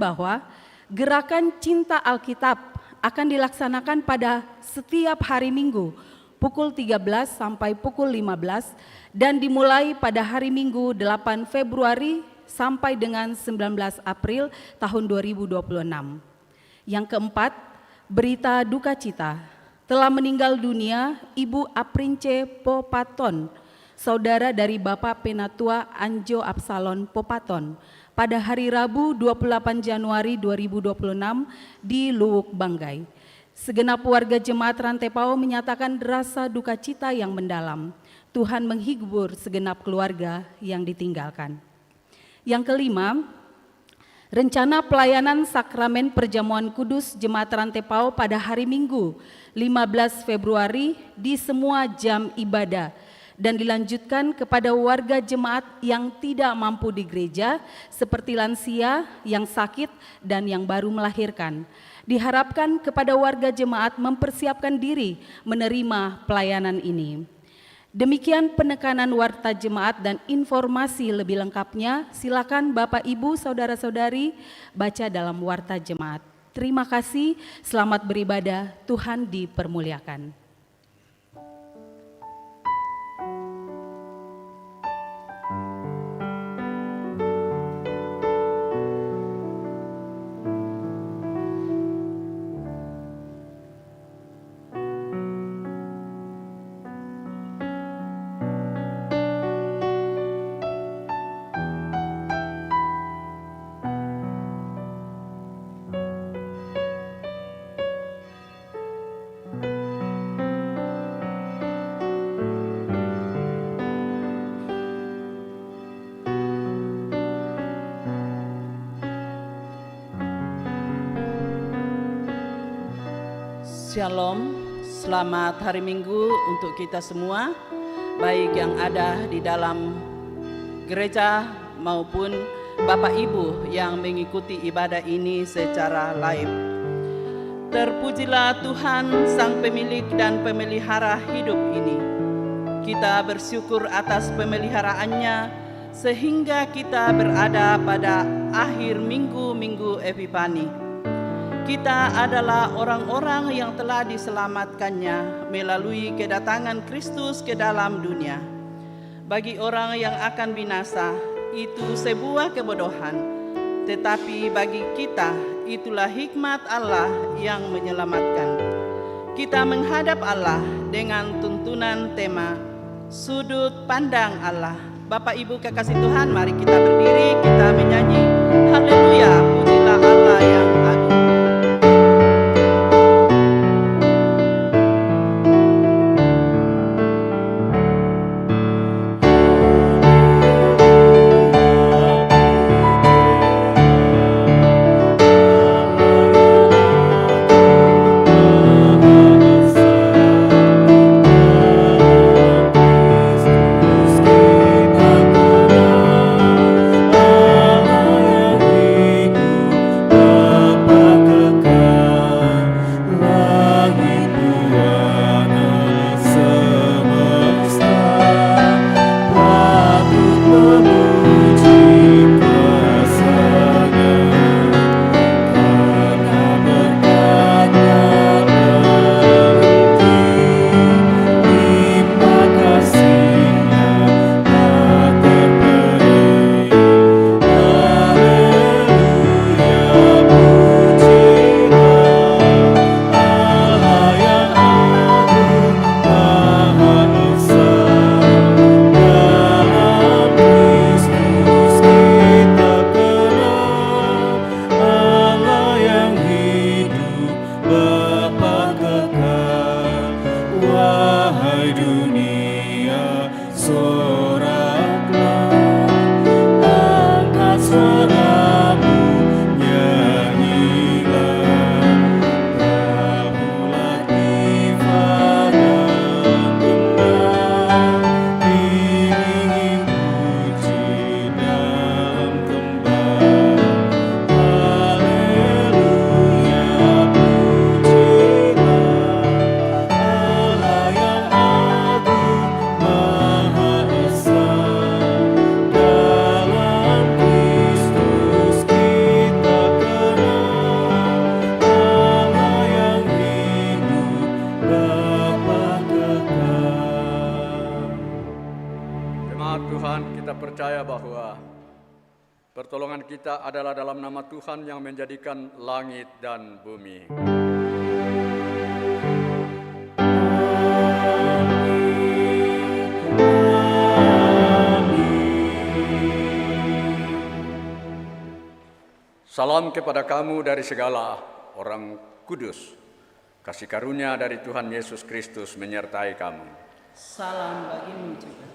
bahwa gerakan Cinta Alkitab akan dilaksanakan pada setiap hari Minggu pukul 13 sampai pukul 15 dan dimulai pada hari Minggu 8 Februari sampai dengan 19 April tahun 2026. Yang keempat, berita duka cita. Telah meninggal dunia Ibu Aprince Popaton, saudara dari Bapak Penatua Anjo Absalon Popaton, pada hari Rabu 28 Januari 2026 di Luwuk Banggai. Segenap warga jemaat Rantepao menyatakan rasa duka cita yang mendalam. Tuhan menghibur segenap keluarga yang ditinggalkan. Yang kelima, rencana pelayanan sakramen perjamuan kudus jemaat Rantepao pada hari Minggu 15 Februari di semua jam ibadah dan dilanjutkan kepada warga jemaat yang tidak mampu di gereja seperti lansia, yang sakit, dan yang baru melahirkan. Diharapkan kepada warga jemaat mempersiapkan diri menerima pelayanan ini. Demikian penekanan warta jemaat dan informasi lebih lengkapnya silakan Bapak Ibu Saudara-saudari baca dalam warta jemaat. Terima kasih, selamat beribadah, Tuhan dipermuliakan. Shalom, selamat hari Minggu untuk kita semua, baik yang ada di dalam gereja maupun Bapak Ibu yang mengikuti ibadah ini secara live. Terpujilah Tuhan, Sang Pemilik dan Pemelihara hidup ini. Kita bersyukur atas pemeliharaannya sehingga kita berada pada akhir minggu Epifani. Kita adalah orang-orang yang telah diselamatkannya melalui kedatangan Kristus ke dalam dunia. Bagi orang yang akan binasa, itu sebuah kebodohan. Tetapi bagi kita, itulah hikmat Allah yang menyelamatkan. Kita menghadap Allah dengan tuntunan tema Sudut Pandang Allah. Bapak Ibu kekasih Tuhan, mari kita berdiri, kita menyanyi Haleluya, pujilah Allah yang agung. Hallelujah. Pertolongan kita adalah dalam nama Tuhan yang menjadikan langit dan bumi. Salam kepada kamu dari segala orang kudus. Kasih karunia dari Tuhan Yesus Kristus menyertai kamu. Salam bagimu juga.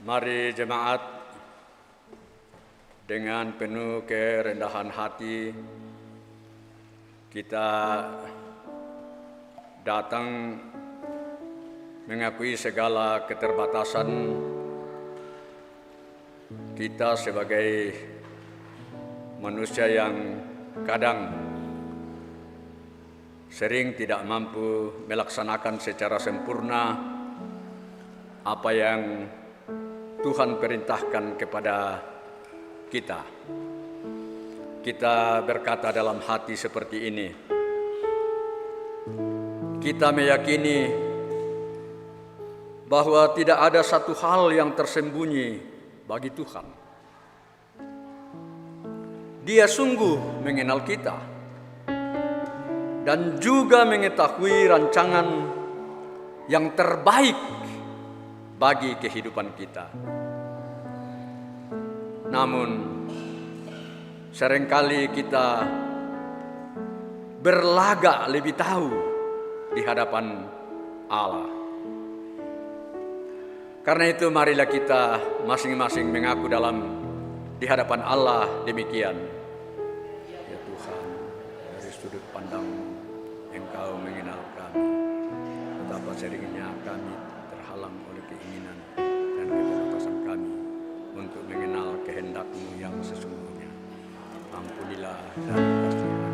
Mari jemaat, dengan penuh kerendahan hati kita datang mengakui segala keterbatasan kita sebagai manusia yang kadang sering tidak mampu melaksanakan secara sempurna apa yang Tuhan perintahkan kepada kita. Kita berkata dalam hati seperti ini, kita meyakini bahwa tidak ada satu hal yang tersembunyi bagi Tuhan. Dia sungguh mengenal kita dan juga mengetahui rancangan yang terbaik bagi kehidupan kita. Namun seringkali kita berlagak lebih tahu di hadapan Allah. Karena itu marilah kita masing-masing mengaku di hadapan Allah demikian. Ya Tuhan, dari sudut pandang Engkau mengenal kami. Betapa seringnya kami terhalang oleh keinginan dan keterbatasan kami untuk mengenal kehendak-Mu yang sesungguhnya. Ampunilah dan kasihilah.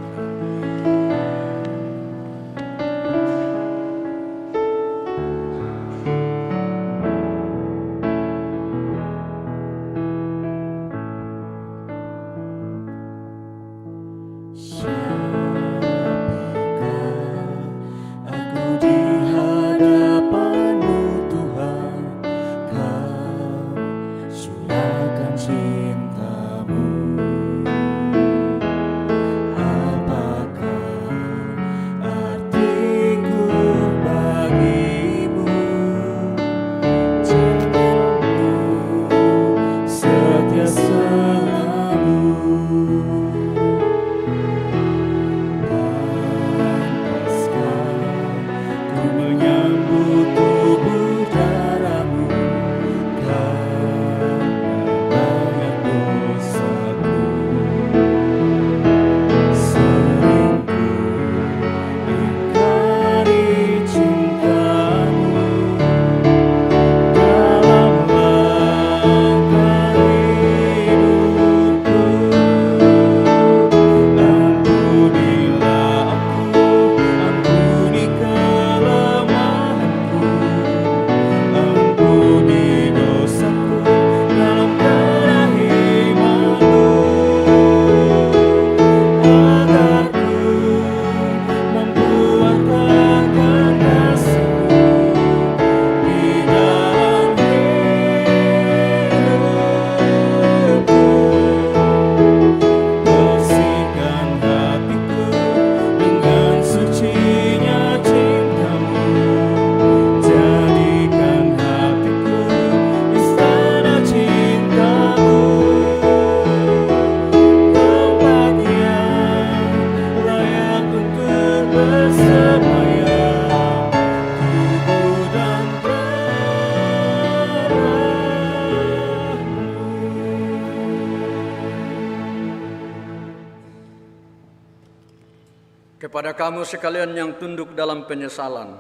Kepada kamu sekalian yang tunduk dalam penyesalan,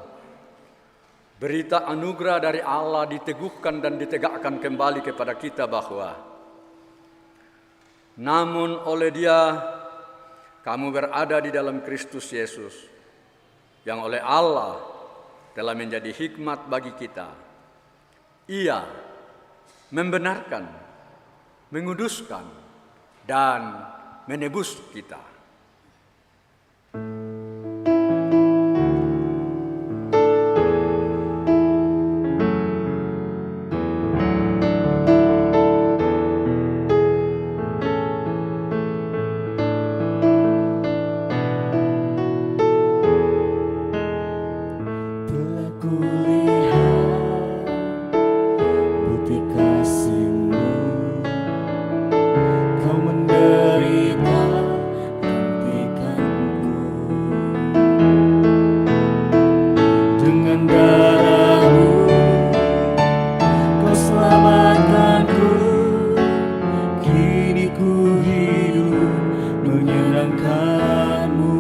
berita anugerah dari Allah diteguhkan dan ditegakkan kembali kepada kita bahwa namun oleh Dia kamu berada di dalam Kristus Yesus, yang oleh Allah telah menjadi hikmat bagi kita. Ia membenarkan, menguduskan, dan menebus kita. bukti kasih-Mu. Kau menderita gantikanku. Dengan darah-Mu Kau selamatkanku. Kini ku hidup menyenangkan-Mu.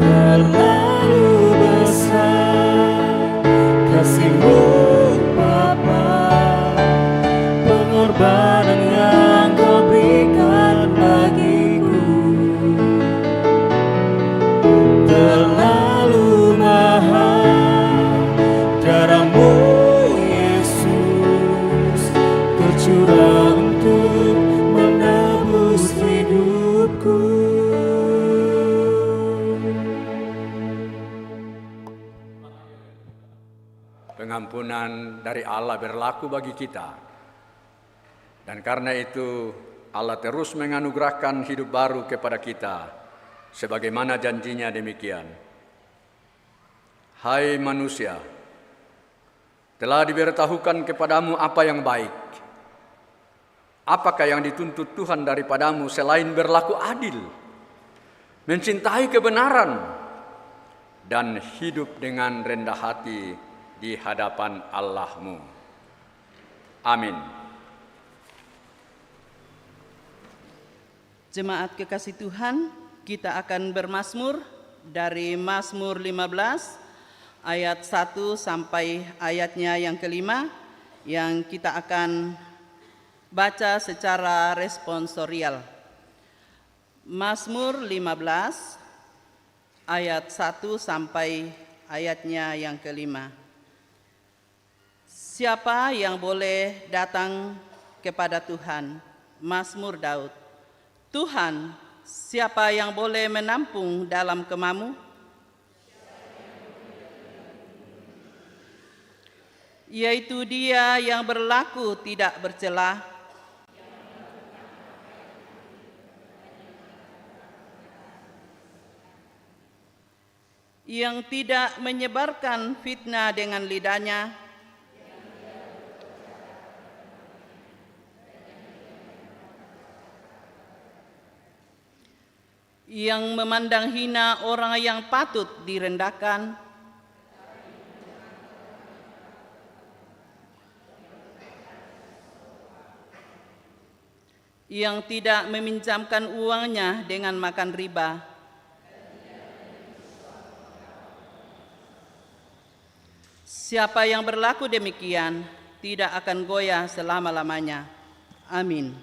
Terlalu besar kasih-Mu Bapa, pengorbanan yang Kau berikan bagiku. Terlalu mahal darah-Mu Yesus, tercurah untuk menebus hidupku. Pengampunan dari Allah berlaku bagi kita. Dan karena itu Allah terus menganugerahkan hidup baru kepada kita, sebagaimana janjinya demikian. Hai manusia, telah diberitahukan kepadamu apa yang baik. Apakah yang dituntut Tuhan daripadamu selain berlaku adil, mencintai kebenaran, dan hidup dengan rendah hati di hadapan Allah-Mu. Amin. Jemaat kekasih Tuhan, kita akan bermazmur dari Mazmur 15 ayat 1 sampai ayatnya yang kelima, yang kita akan baca secara responsorial. Mazmur 15 ayat 1 sampai ayatnya yang kelima. Siapa yang boleh datang kepada Tuhan? Mazmur Daud. Tuhan, siapa yang boleh menampung dalam kemah-Mu? Yaitu Dia yang berlaku tidak bercela, yang tidak menyebarkan fitnah dengan lidahnya, yang memandang hina orang yang patut direndahkan, yang tidak meminjamkan uangnya dengan makan riba, siapa yang berlaku demikian tidak akan goyah selama-lamanya. Amin.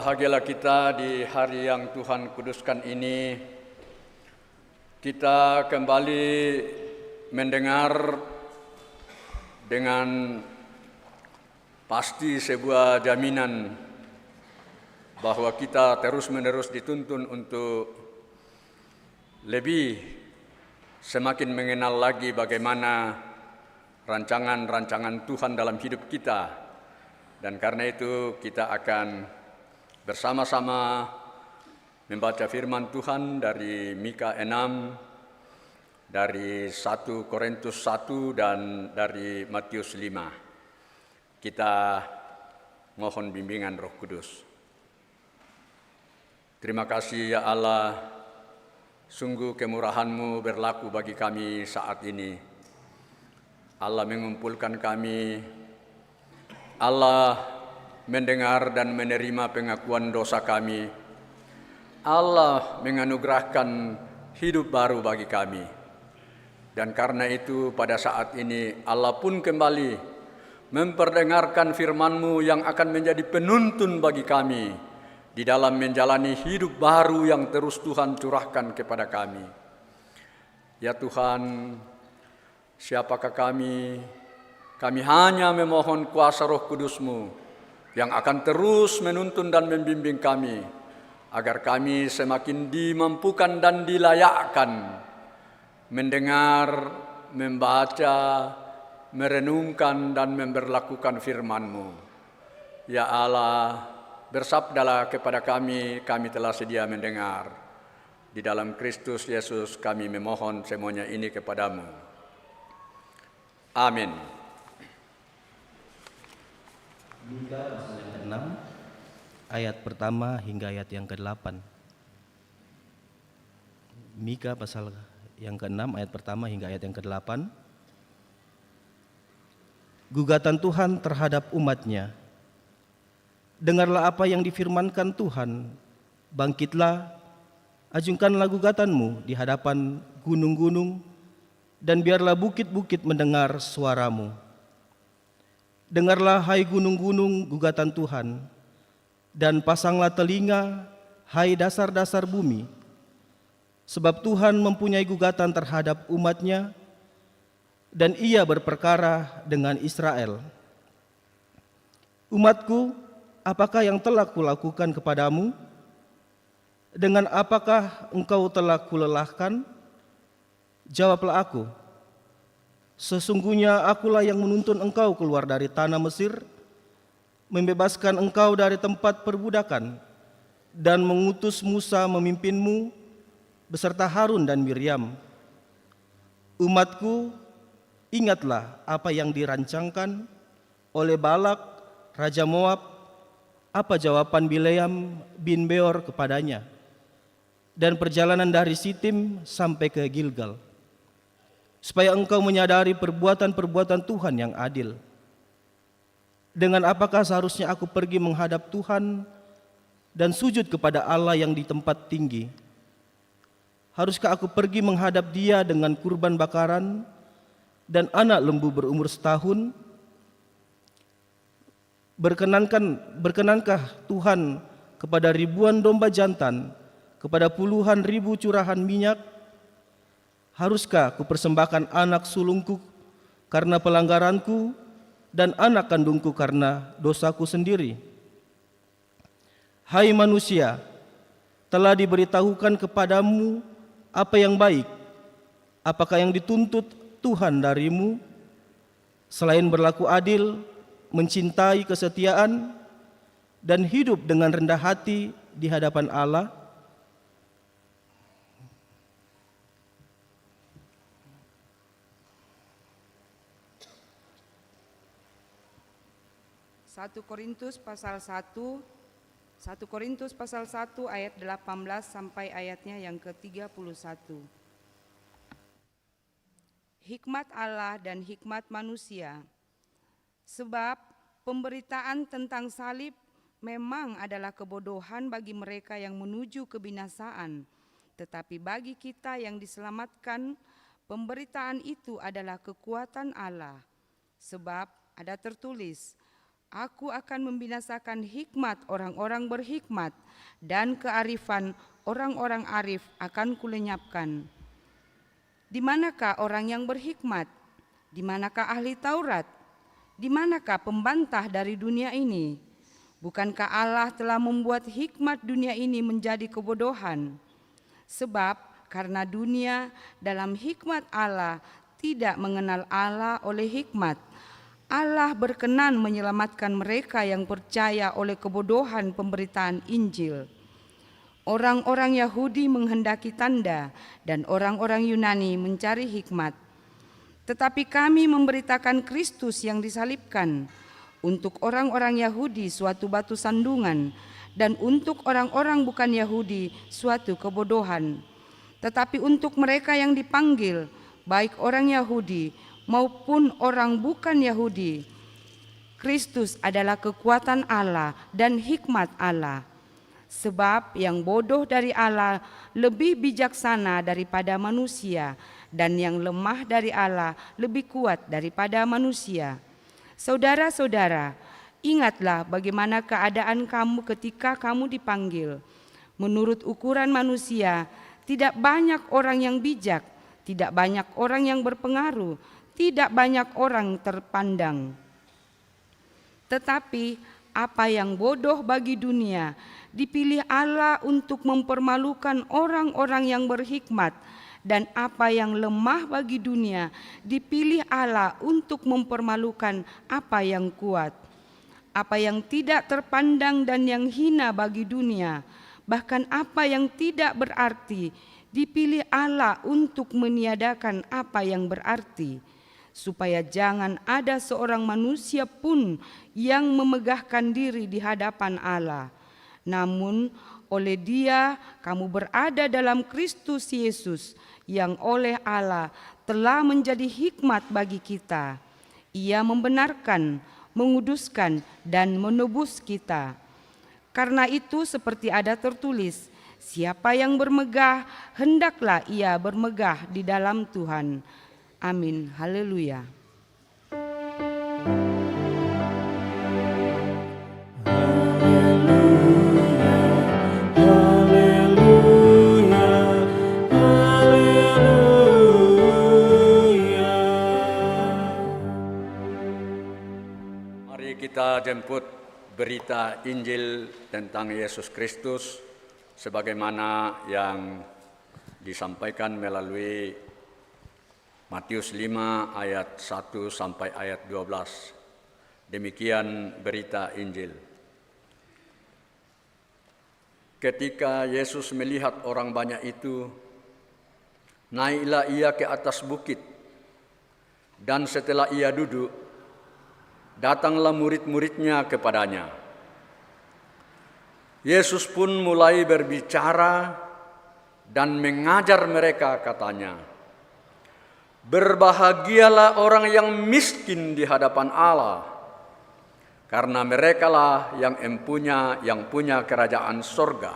Berbahagialah kita di hari yang Tuhan kuduskan ini. Kita kembali mendengar dengan pasti sebuah jaminan bahwa kita terus-menerus dituntun untuk lebih semakin mengenal lagi bagaimana rancangan-rancangan Tuhan dalam hidup kita. Dan karena itu kita akan bersama-sama membaca firman Tuhan dari Mika 6, dari 1 Korintus 1 dan dari Matius 5. Kita mohon bimbingan Roh Kudus. Terima kasih ya Allah, sungguh kemurahan-Mu berlaku bagi kami saat ini. Allah mengumpulkan kami, Allah mendengar dan menerima pengakuan dosa kami. Allah menganugerahkan hidup baru bagi kami. Dan karena itu pada saat ini Allah pun kembali memperdengarkan firman-Mu yang akan menjadi penuntun bagi kami di dalam menjalani hidup baru yang terus Tuhan curahkan kepada kami. Ya Tuhan, siapakah kami? Kami hanya memohon kuasa Roh Kudus-Mu yang akan terus menuntun dan membimbing kami, agar kami semakin dimampukan dan dilayakkan mendengar, membaca, merenungkan dan memberlakukan firman-Mu. Ya Allah, bersabdalah kepada kami, kami telah sedia mendengar. Di dalam Kristus Yesus kami memohon semuanya ini kepadamu. Amin. Mika pasal yang ke-6 ayat pertama hingga ayat yang ke-8. Mika pasal yang ke-6 ayat pertama hingga ayat yang ke-8. Gugatan Tuhan terhadap umat-Nya. Dengarlah apa yang difirmankan Tuhan, bangkitlah, ajungkanlah gugatanmu di hadapan gunung-gunung, dan biarlah bukit-bukit mendengar suaramu. Dengarlah hai gunung-gunung gugatan Tuhan, dan pasanglah telinga hai dasar-dasar bumi. Sebab Tuhan mempunyai gugatan terhadap umat-Nya, dan Ia berperkara dengan Israel. Umatku, apakah yang telah kulakukan kepadamu? Dengan apakah engkau telah kulelahkan? Jawablah aku. Sesungguhnya akulah yang menuntun engkau keluar dari tanah Mesir, membebaskan engkau dari tempat perbudakan, dan mengutus Musa memimpinmu beserta Harun dan Miriam. Umatku, ingatlah apa yang dirancangkan oleh Balak, Raja Moab, apa jawaban Bileam bin Beor kepadanya, dan perjalanan dari Sitim sampai ke Gilgal, supaya engkau menyadari perbuatan-perbuatan Tuhan yang adil. Dengan apakah seharusnya aku pergi menghadap Tuhan dan sujud kepada Allah yang di tempat tinggi? Haruskah aku pergi menghadap Dia dengan kurban bakaran dan anak lembu berumur setahun? Berkenankah Tuhan kepada ribuan domba jantan, kepada puluhan ribu curahan minyak? Haruskah kupersembahkan anak sulungku karena pelanggaranku dan anak kandungku karena dosaku sendiri? Hai manusia, telah diberitahukan kepadamu apa yang baik. Apakah yang dituntut Tuhan darimu selain berlaku adil, mencintai kesetiaan, dan hidup dengan rendah hati di hadapan Allah? 1 Korintus pasal 1 ayat 18 sampai ayatnya yang ke-31. Hikmat Allah dan hikmat manusia. Sebab pemberitaan tentang salib memang adalah kebodohan bagi mereka yang menuju kebinasaan, tetapi bagi kita yang diselamatkan, pemberitaan itu adalah kekuatan Allah. Sebab ada tertulis, Aku akan membinasakan hikmat orang-orang berhikmat, dan kearifan orang-orang arif akan kulenyapkan. Di manakah orang yang berhikmat? Di manakah ahli Taurat? Di manakah pembantah dari dunia ini? Bukankah Allah telah membuat hikmat dunia ini menjadi kebodohan? Sebab karena dunia dalam hikmat Allah tidak mengenal Allah oleh hikmat, Allah berkenan menyelamatkan mereka yang percaya oleh kebodohan pemberitaan Injil. Orang-orang Yahudi menghendaki tanda dan orang-orang Yunani mencari hikmat. Tetapi kami memberitakan Kristus yang disalibkan, untuk orang-orang Yahudi suatu batu sandungan, dan untuk orang-orang bukan Yahudi suatu kebodohan. Tetapi untuk mereka yang dipanggil, baik orang Yahudi maupun orang bukan Yahudi, Kristus adalah kekuatan Allah dan hikmat Allah. Sebab yang bodoh dari Allah lebih bijaksana daripada manusia, dan yang lemah dari Allah lebih kuat daripada manusia. Saudara-saudara, ingatlah bagaimana keadaan kamu ketika kamu dipanggil. Menurut ukuran manusia, tidak banyak orang yang bijak, tidak banyak orang yang berpengaruh, tidak banyak orang terpandang. Tetapi apa yang bodoh bagi dunia dipilih Allah untuk mempermalukan orang-orang yang berhikmat, dan apa yang lemah bagi dunia dipilih Allah untuk mempermalukan apa yang kuat. Apa yang tidak terpandang dan yang hina bagi dunia, bahkan apa yang tidak berarti, dipilih Allah untuk meniadakan apa yang berarti, supaya jangan ada seorang manusia pun yang memegahkan diri di hadapan Allah. Namun oleh Dia kamu berada dalam Kristus Yesus, yang oleh Allah telah menjadi hikmat bagi kita. Ia membenarkan, menguduskan, dan menebus kita. Karena itu seperti ada tertulis, siapa yang bermegah, hendaklah ia bermegah di dalam Tuhan. Amin. Haleluya. Mari kita jemput berita Injil tentang Yesus Kristus sebagaimana yang disampaikan melalui Matius 5 ayat 1 sampai ayat 12. Demikian berita Injil. Ketika Yesus melihat orang banyak itu, naiklah ia ke atas bukit, dan setelah ia duduk, datanglah murid-muridnya kepadanya. Yesus pun mulai berbicara dan mengajar mereka, katanya, "Berbahagialah orang yang miskin di hadapan Allah, karena merekalah yang punya kerajaan sorga.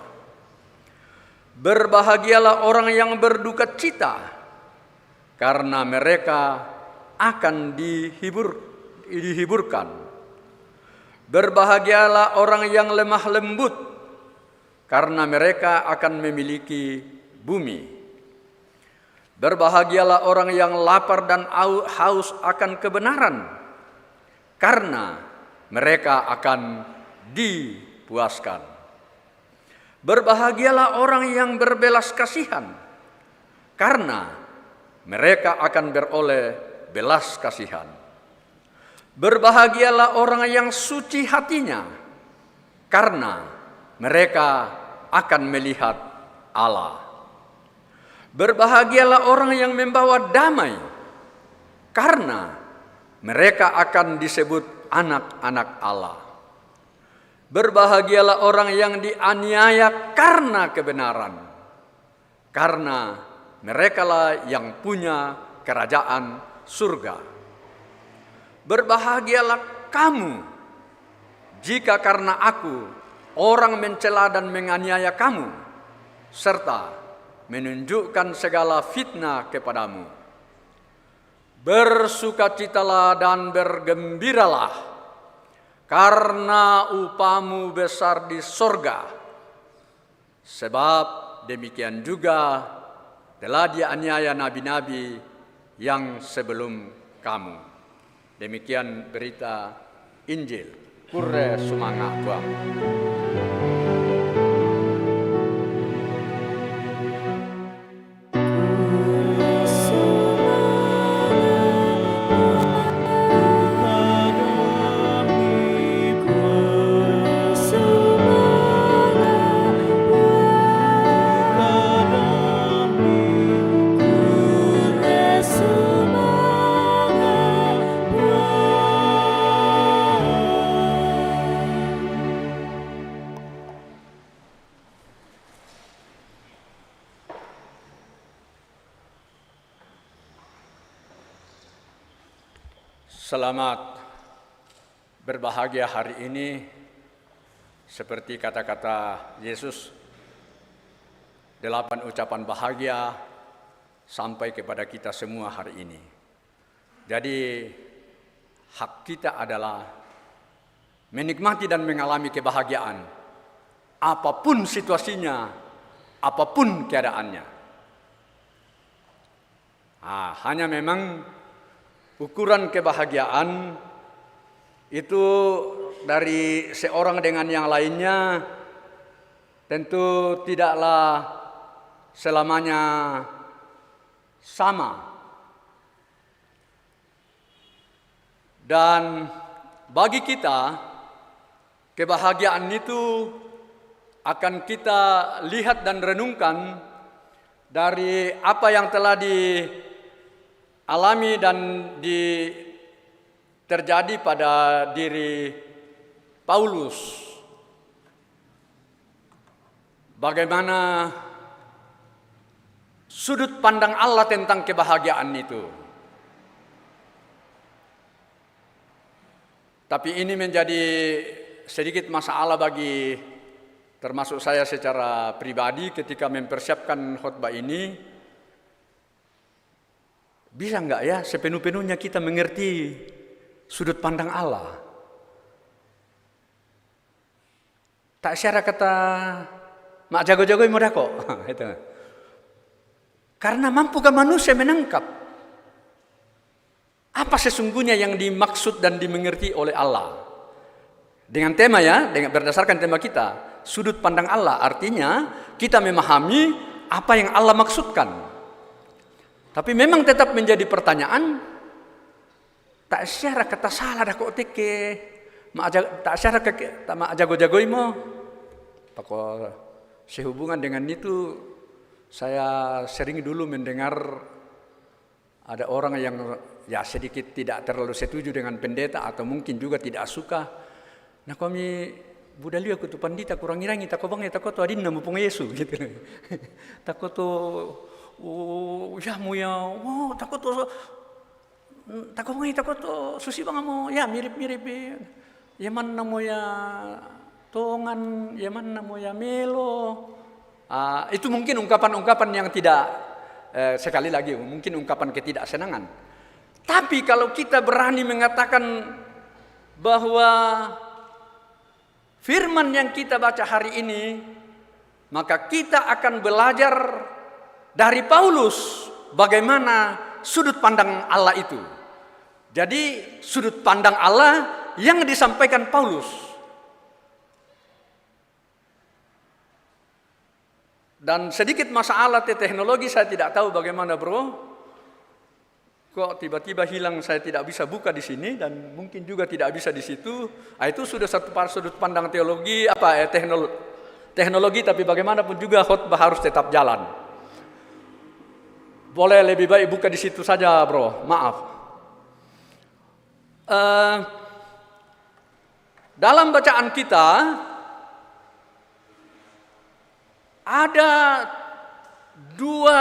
Berbahagialah orang yang berduka cita, karena mereka akan dihiburkan. Berbahagialah orang yang lemah lembut, karena mereka akan memiliki bumi. Berbahagialah orang yang lapar dan haus akan kebenaran, karena mereka akan dipuaskan. Berbahagialah orang yang berbelas kasihan, karena mereka akan beroleh belas kasihan. Berbahagialah orang yang suci hatinya, karena mereka akan melihat Allah. Berbahagialah orang yang membawa damai, karena mereka akan disebut anak-anak Allah. Berbahagialah orang yang dianiaya karena kebenaran, karena merekalah yang punya kerajaan surga. Berbahagialah kamu jika karena aku orang mencela dan menganiaya kamu, serta menunjukkan segala fitnah kepadamu. Bersukacitalah dan bergembiralah, karena upamu besar di sorga. Sebab demikian juga telah dianiaya nabi-nabi yang sebelum kamu. Demikian berita Injil. Kure sumanga Tuhan. Selamat berbahagia hari ini, seperti kata-kata Yesus, 8 ucapan bahagia sampai kepada kita semua hari ini. Jadi hak kita adalah menikmati dan mengalami kebahagiaan, apapun situasinya, apapun keadaannya. Hanya memang ukuran kebahagiaan itu dari seorang dengan yang lainnya tentu tidaklah selamanya sama. Dan bagi kita, kebahagiaan itu akan kita lihat dan renungkan dari apa yang telah alami dan terjadi pada diri Paulus. Bagaimana sudut pandang Allah tentang kebahagiaan itu. Tapi ini menjadi sedikit masalah bagi termasuk saya secara pribadi ketika mempersiapkan khotbah ini. Bisa enggak ya sepenuh-penuhnya kita mengerti sudut pandang Allah? Tak syara kata mak jago-jago mudah kok. Itu. Karena mampukah manusia menangkap apa sesungguhnya yang dimaksud dan dimengerti oleh Allah? Dengan tema ya, berdasarkan tema kita, sudut pandang Allah, artinya kita memahami apa yang Allah maksudkan. Tapi memang tetap menjadi pertanyaan, tak syara kata salah dah kok teke, tak syara tak mak jago-jagoi mo. Pako sehubungan dengan itu, saya sering dulu mendengar ada orang yang ya sedikit tidak terlalu setuju dengan pendeta atau mungkin juga tidak suka. Nah kami budaya aku tu pandita kurang irangi tak bang tak tu adin nama pung Yesus gitu. Tak tu ya mu ya tak tu susi bang mo ya mirip-mirip ya mana mo ya tongan ya mana mo ya melo. Itu mungkin ungkapan-ungkapan yang tidak sekali lagi mungkin ungkapan ketidaksenangan. Tapi kalau kita berani mengatakan bahwa firman yang kita baca hari ini, maka kita akan belajar dari Paulus bagaimana sudut pandang Allah itu. Jadi sudut pandang Allah yang disampaikan Paulus. Dan sedikit masalah teknologi saya tidak tahu bagaimana bro. Kok tiba-tiba hilang, saya tidak bisa buka di sini dan mungkin juga tidak bisa di situ. Itu sudah satu sudut pandang teologi teknologi, tapi bagaimanapun juga khotbah harus tetap jalan. Boleh lebih baik buka di situ saja, bro. Maaf. Dalam bacaan kita ada dua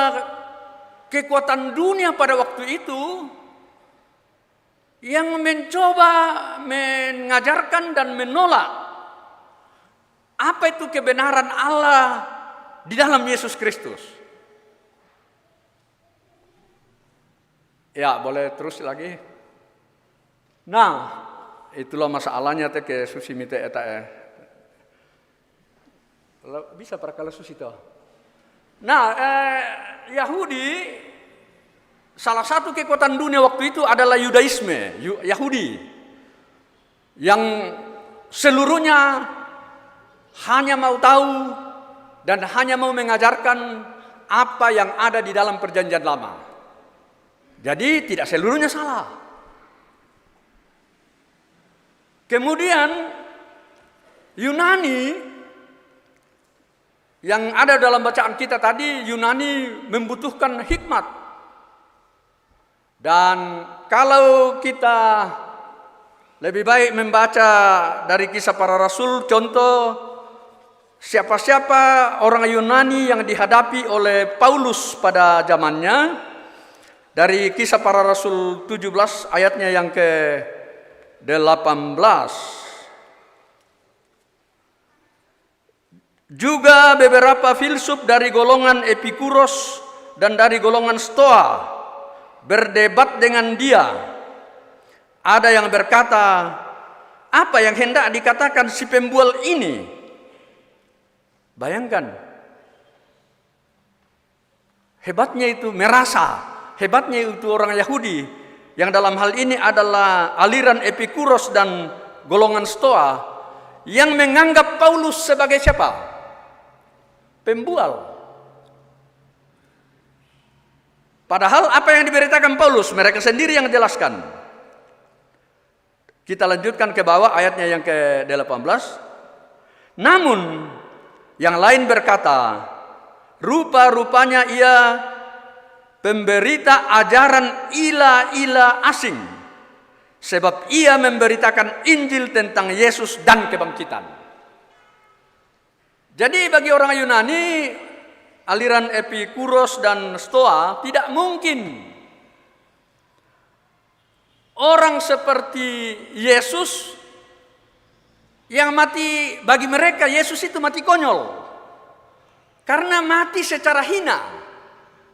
kekuatan dunia pada waktu itu yang mencoba mengajarkan dan menolak apa itu kebenaran Allah di dalam Yesus Kristus. Ya, boleh terus lagi. Nah, itulah masalahnya teh ke susi mite eta bisa perkala susi toh. Nah, Yahudi salah satu kekuatan dunia waktu itu adalah Yudaisme, Yahudi yang seluruhnya hanya mau tahu dan hanya mau mengajarkan apa yang ada di dalam perjanjian lama. Jadi tidak seluruhnya salah. Kemudian Yunani yang ada dalam bacaan kita tadi, Yunani membutuhkan hikmat. Dan kalau kita lebih baik membaca dari Kisah Para Rasul, contoh siapa-siapa orang Yunani yang dihadapi oleh Paulus pada zamannya, dari Kisah Para Rasul 17 ayatnya yang ke-18. Juga beberapa filsuf dari golongan Epikuros dan dari golongan Stoa berdebat dengan dia. Ada yang berkata, apa yang hendak dikatakan si pembual ini? Bayangkan, hebatnya itu merasa, hebatnya itu orang Yahudi yang dalam hal ini adalah aliran Epikuros dan golongan Stoa yang menganggap Paulus sebagai siapa? Pembual. Padahal apa yang diberitakan Paulus, mereka sendiri yang jelaskan. Kita lanjutkan ke bawah ayatnya yang ke-18. Namun yang lain berkata, rupa-rupanya ia pemberita ajaran ilah-ilah asing, sebab ia memberitakan Injil tentang Yesus dan kebangkitan. Jadi bagi orang Yunani, aliran Epikuros dan Stoa, tidak mungkin orang seperti Yesus yang mati, bagi mereka Yesus itu mati konyol. Karena mati secara hina,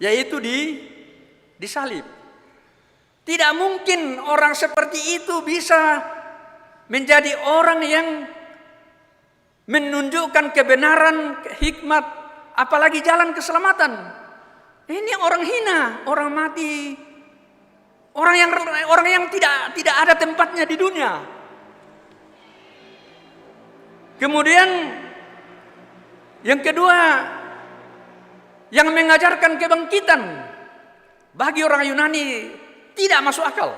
yaitu disalib. Tidak mungkin orang seperti itu bisa menjadi orang yang menunjukkan kebenaran, hikmat, apalagi jalan keselamatan. Ini orang hina, orang mati, orang yang tidak ada tempatnya di dunia. Kemudian yang kedua, yang mengajarkan kebangkitan bagi orang Yunani tidak masuk akal.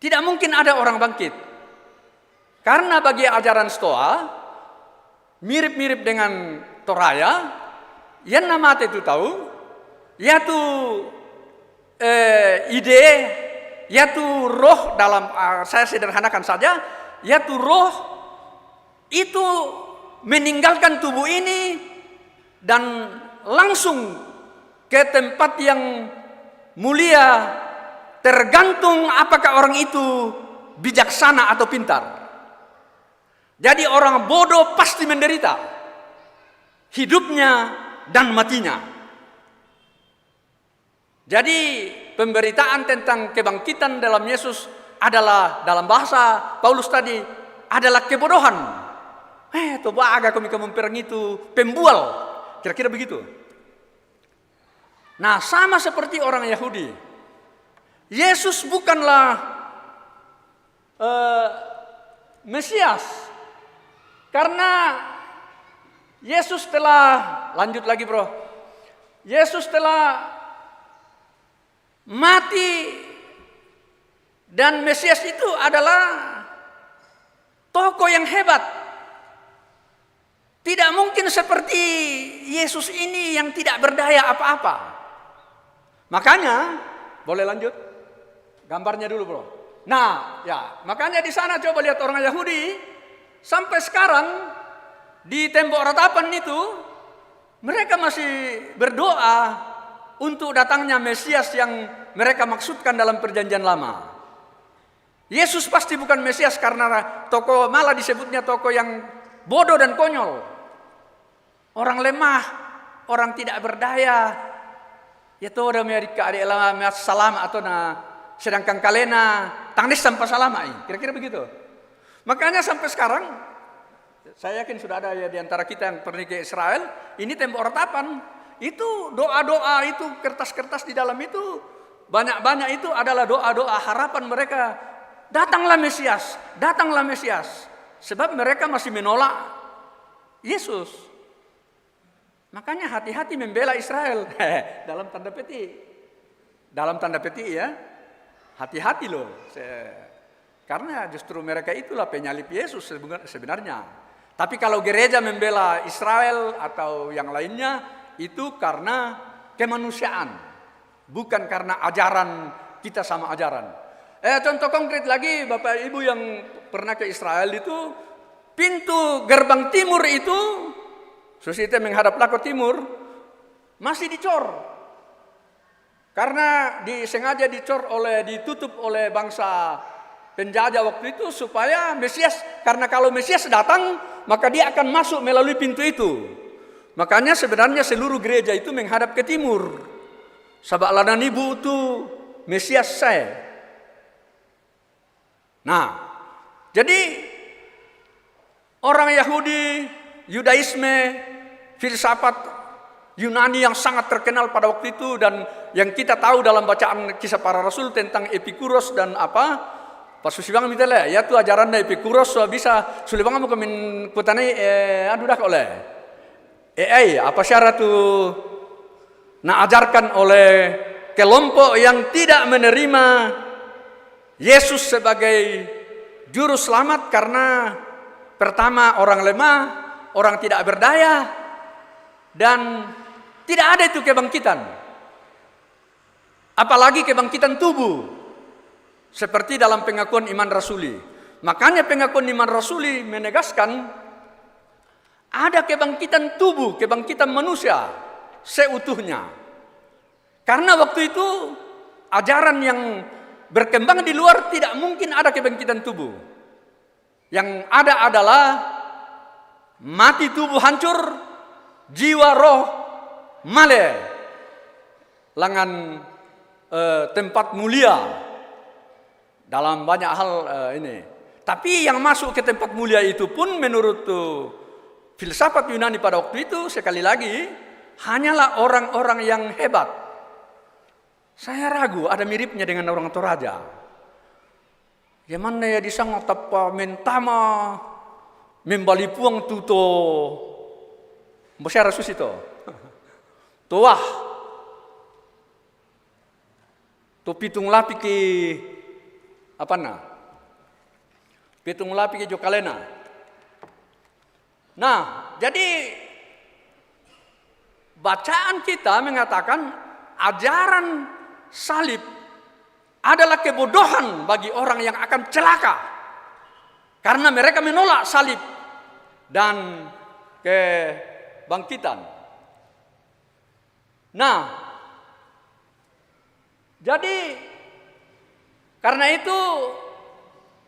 Tidak mungkin ada orang bangkit. Karena bagi ajaran Stoa mirip-mirip dengan Toraya, yang nama itu tahu, yaitu ide, yaitu roh dalam, saya sederhanakan saja, yaitu roh itu meninggalkan tubuh ini dan langsung ke tempat yang mulia, tergantung apakah orang itu bijaksana atau pintar. Jadi orang bodoh pasti menderita hidupnya dan matinya. Jadi pemberitaan tentang kebangkitan dalam Yesus adalah, dalam bahasa Paulus tadi, adalah kebodohan. Coba agak kamu perang itu pembual, kira-kira begitu. Nah, sama seperti orang Yahudi, Yesus bukanlah Mesias, karena Yesus telah, lanjut lagi bro, Yesus telah mati dan Mesias itu adalah tokoh yang hebat. Tidak mungkin seperti Yesus ini yang tidak berdaya apa-apa. Makanya, boleh lanjut? Gambarnya dulu bro. Nah, ya, makanya di sana coba lihat orang Yahudi sampai sekarang di tembok ratapan itu mereka masih berdoa untuk datangnya Mesias yang mereka maksudkan dalam perjanjian lama. Yesus pasti bukan Mesias karena tokoh, malah disebutnya tokoh yang bodoh dan konyol. Orang lemah, orang tidak berdaya. Ya toda Amerika adalah salam atau sedangkan kalena tangnis sampah salamai. Kira-kira begitu. Makanya sampai sekarang, saya yakin sudah ada ya di antara kita yang pernah ke Israel, ini tembok ratapan, itu doa-doa itu, kertas-kertas di dalam itu, banyak-banyak itu adalah doa-doa harapan mereka. Datanglah Mesias, datanglah Mesias. Sebab mereka masih menolak Yesus. Makanya hati-hati membela Israel. Dalam tanda petik. Dalam tanda petik ya. Hati-hati loh. Karena justru mereka itulah penyalib Yesus sebenarnya. Tapi kalau gereja membela Israel atau yang lainnya, itu karena kemanusiaan. Bukan karena ajaran kita sama ajaran. Contoh konkret lagi, Bapak Ibu yang pernah ke Israel itu, pintu gerbang timur itu, Susite menghadap ke timur, masih dicor. Karena sengaja ditutup oleh bangsa penjajah waktu itu supaya Mesias, karena kalau Mesias datang, maka dia akan masuk melalui pintu itu. Makanya sebenarnya seluruh gereja itu menghadap ke timur. Sabak ladan ibu itu Mesias saya. Nah, jadi orang Yahudi, Yudaisme, filsafat Yunani yang sangat terkenal pada waktu itu dan yang kita tahu dalam bacaan kisah para rasul tentang Epikuros dan apa, pas susibang mitele, ya tu ajaran dari Epikuros bisa sulibang mau kemin kutane aduh dah oleh. Apa syarat tu nak ajarkan oleh kelompok yang tidak menerima Yesus sebagai juru selamat karena pertama orang lemah, orang tidak berdaya, dan tidak ada itu kebangkitan. Apalagi kebangkitan tubuh, seperti dalam pengakuan iman rasuli. Makanya pengakuan iman rasuli menegaskan ada kebangkitan tubuh, kebangkitan manusia seutuhnya. Karena waktu itu ajaran yang berkembang di luar tidak mungkin ada kebangkitan tubuh. Yang ada adalah mati tubuh hancur, jiwa roh male, langan tempat mulia dalam banyak hal ini. Tapi yang masuk ke tempat mulia itu pun menurut filsafat Yunani pada waktu itu sekali lagi hanyalah orang-orang yang hebat. Saya ragu ada miripnya dengan orang Toraja. Yang mana ya disang tapa mentama membali puang tuto masyarakat susito. Tuah. Tu pitung lapi ki apa na? Pitung lapi ki jokalena. Nah, jadi bacaan kita mengatakan ajaran salib adalah kebodohan bagi orang yang akan celaka karena mereka menolak salib dan kebangkitan. Nah, jadi karena itu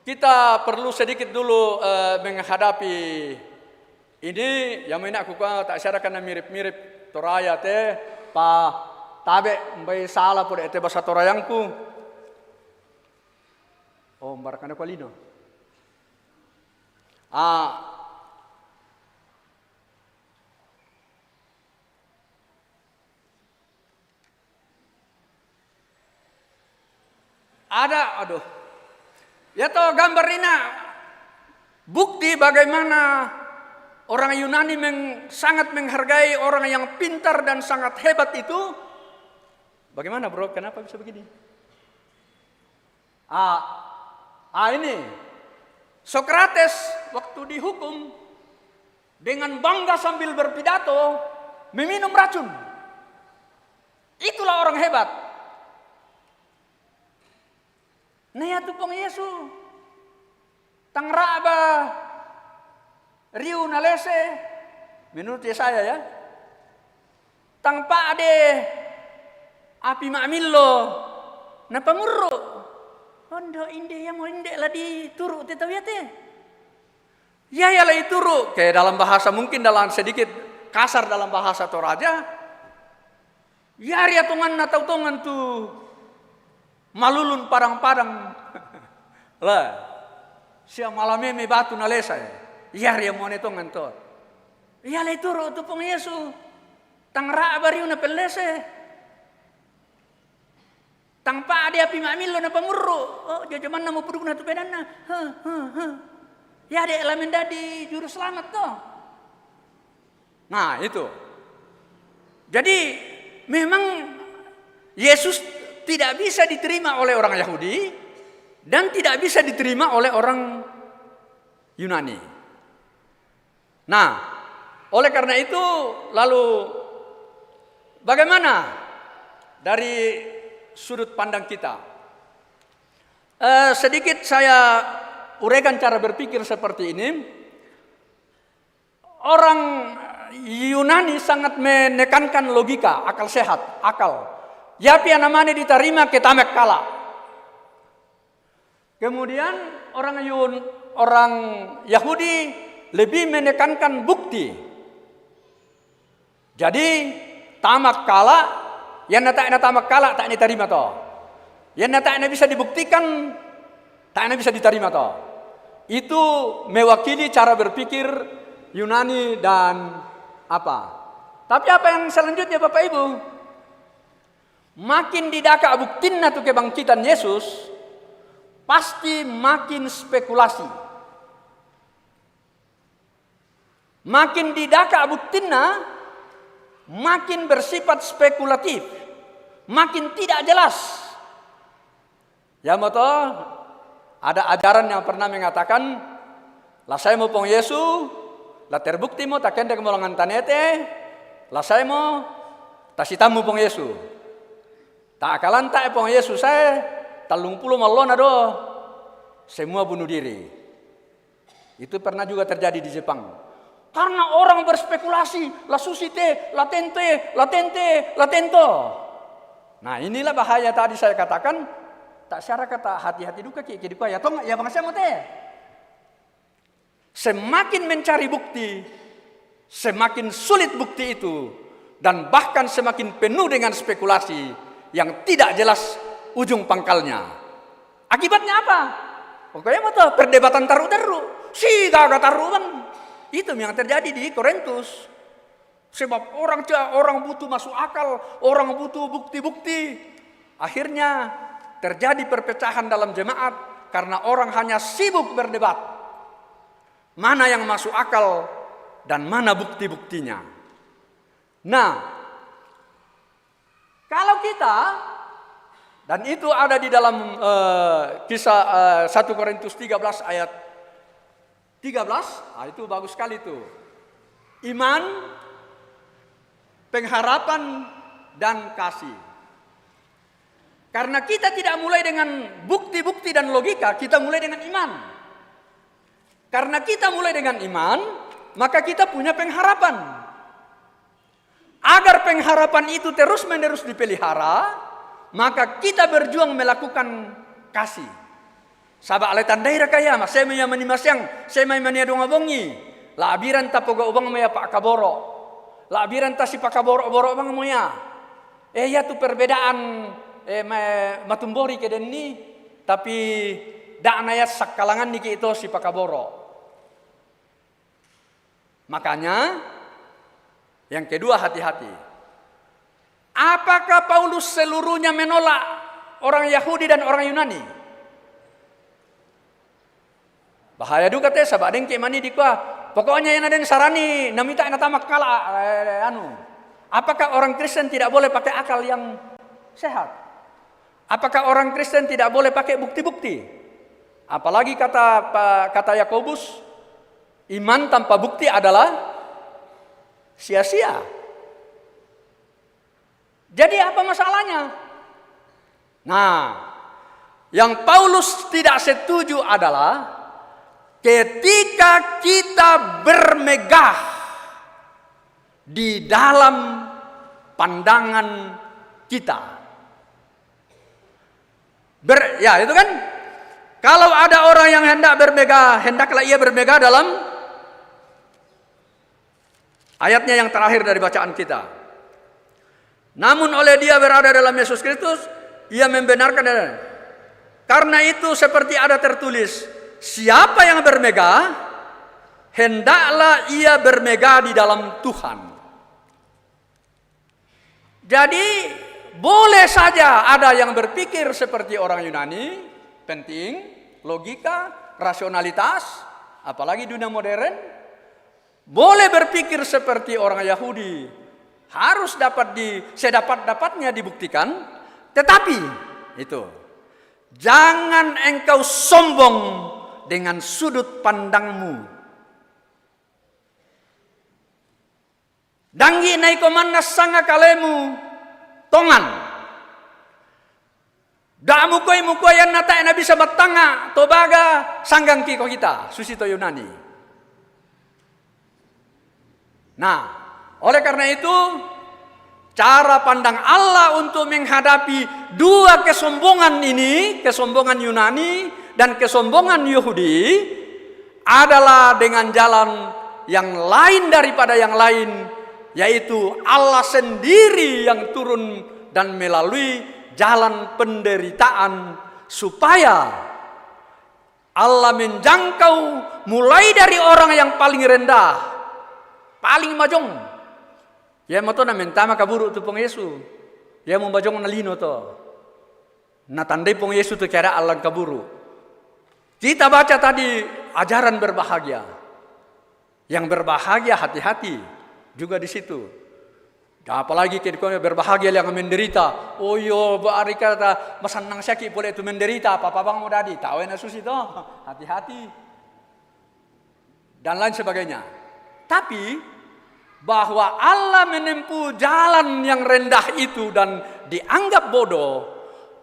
kita perlu sedikit dulu menghadapi ini yang mana aku tak sadar karena mirip-mirip Toraya teh pa tabe mbay salah po ete basa Torayangku. Oh, barakana ko lino. Aduh. Ya toh gambar ini bukti bagaimana orang Yunani sangat menghargai orang yang pintar dan sangat hebat itu. Bagaimana bro? Kenapa bisa begini? Ini Sokrates waktu dihukum dengan bangga sambil berpidato meminum racun. Itulah orang hebat. Naya tupong Yesu tangraba riu nalese menurut saya ya tangpa ade api makmillo na pamurro ondo inde yang mau inde lah dituru tetaw ya teh ya lah dituru kayak dalam bahasa mungkin dalam sedikit kasar dalam bahasa Toraja ya ria tungan na tautongan tu malulun padang-padang. Lah, sia malameme batu na lesa. Iya ria mo nito nganto. Iya le turo tu pong Yesu. Tangra bariu na pelese. Tangpa dia pi mamilo na pamurro. Oh, jajaman na mo puduk na tu pedana. Ya de elamen di juru selamat to. Nah, itu. Jadi memang Yesus tidak bisa diterima oleh orang Yahudi dan tidak bisa diterima oleh orang Yunani. Nah, oleh karena itu lalu bagaimana dari sudut pandang kita? Sedikit saya uraikan cara berpikir seperti ini. Orang Yunani sangat menekankan logika, akal sehat, akal. Yapi yang namanya diterima ketamek kala. Kemudian orang Yahudi lebih menekankan bukti. Jadi tamak kala, yang tak tamak kala tak diterima toh. Yang tak bisa dibuktikan, tak bisa diterima toh. Itu mewakili cara berpikir Yunani dan apa? Tapi apa yang selanjutnya Bapak Ibu? Makin didaka buktinna tu kebangkitan Yesus, pasti makin spekulasi. Makin didaka buktinna, makin bersifat spekulatif, makin tidak jelas. Ya moto, ada ajaran yang pernah mengatakan, lah saya mau pong Yesus, lah terbukti mo tak kende kemolangan tanete, lah saya mau tasitamu pong Yesus. Tak akalan tak pong Yesus saya, 30 malona do, semua bunuh diri. Itu pernah juga terjadi di Jepang. Karena orang berspekulasi, la susite, latente. Nah inilah bahaya tadi saya katakan, tak syara kata hati-hati duka kidika ya tong ya bangsa mo teh. Semakin mencari bukti, semakin sulit bukti itu dan bahkan semakin penuh dengan spekulasi yang tidak jelas ujung pangkalnya. Akibatnya apa? Pokoknya mau tahu perdebatan taruh-taruh. Si kagak taruh bang. Itu yang terjadi di Korintus. Sebab orang butuh masuk akal, orang butuh bukti-bukti. Akhirnya terjadi perpecahan dalam jemaat karena orang hanya sibuk berdebat. Mana yang masuk akal dan mana bukti-buktinya. Nah, kalau kita, dan itu ada di dalam kisah 1 Korintus 13 ayat 13, itu bagus sekali tuh. Iman, pengharapan, dan kasih. Karena kita tidak mulai dengan bukti-bukti dan logika, kita mulai dengan iman. Karena kita mulai dengan iman, maka kita punya pengharapan. Agar pengharapan itu terus-menerus dipelihara, maka kita berjuang melakukan kasih. Sabak ale tandaira kaya, mas saya meni masyang, saya meni adong abongi. Laabiran ta poga ubang maya pak kaboro. Laabiran ta si pak kaboro bang moya. Ya tu perbedaan matumbori ke denni, tapi dak naya sakalangan niki itu si pak kaboro. Makanya yang kedua, hati-hati. Apakah Paulus seluruhnya menolak orang Yahudi dan orang Yunani? Bahaya juga teh sabak deng ke mani dikwa. Pokoknya yang ada sarani namita ina tamak kala Apakah orang Kristen tidak boleh pakai akal yang sehat? Apakah orang Kristen tidak boleh pakai bukti-bukti? Apalagi kata Yakobus, iman tanpa bukti adalah sia-sia. Jadi apa masalahnya? Nah, yang Paulus tidak setuju adalah ketika kita bermegah di dalam pandangan kita. Ya itu kan, kalau ada orang yang hendak bermegah, hendaklah ia bermegah dalam ayatnya yang terakhir dari bacaan kita. Namun oleh dia berada dalam Yesus Kristus, ia membenarkan Karena itu seperti ada tertulis, siapa yang bermegah, hendaklah ia bermegah di dalam Tuhan. Jadi boleh saja ada yang berpikir seperti orang Yunani, penting, logika, rasionalitas, apalagi dunia modern. Boleh berpikir seperti orang Yahudi, harus sedapat-dapatnya dibuktikan. Tetapi itu, jangan engkau sombong dengan sudut pandangmu. Danggi naiko manna sanga kalemu tongan. Da mukoi yang nata ena bisa batanga tobaga sanggang kiko kita susito Yunani. Nah, oleh karena itu cara pandang Allah untuk menghadapi dua kesombongan ini, kesombongan Yunani dan kesombongan Yahudi, adalah dengan jalan yang lain daripada yang lain, yaitu Allah sendiri yang turun dan melalui jalan penderitaan, supaya Allah menjangkau mulai dari orang yang paling rendah, paling majong. Ya mo to na mentama kaburu tu pong Yesu. Ya mo bajong na lino to. Na tandai pong Yesu tu kira Allah kaburu. Kita baca tadi ajaran berbahagia. Yang berbahagia hati-hati juga di situ. Apalagi kita berbahagia yang menderita. Oh yo bari kata masanang syaki boleh itu menderita apa bang mo dadi. Tahu na susi to. Hati-hati. Dan lain sebagainya. Tapi bahwa Allah menempuh jalan yang rendah itu dan dianggap bodoh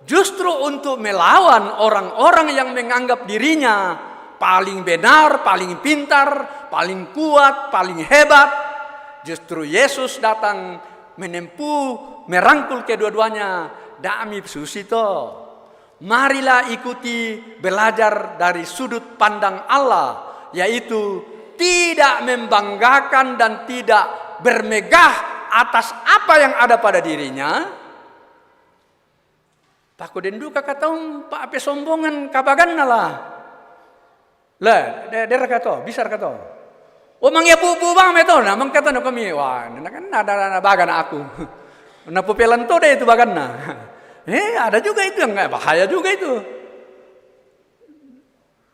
justru untuk melawan orang-orang yang menganggap dirinya paling benar, paling pintar, paling kuat, paling hebat. Justru Yesus datang menempuh, merangkul kedua-duanya. Dami susito, marilah ikuti belajar dari sudut pandang Allah, yaitu tidak membanggakan dan tidak bermegah atas apa yang ada pada dirinya. Paku dendu kakataum pak ape sombongan kabagan lah. Lah, der kato, bisa kato. O mangya pupu bang meto na mangkata no kami. Wah, kan ada bagan aku. Na pupelan to deh itu bagan na. Ada juga itu yang bahaya juga itu.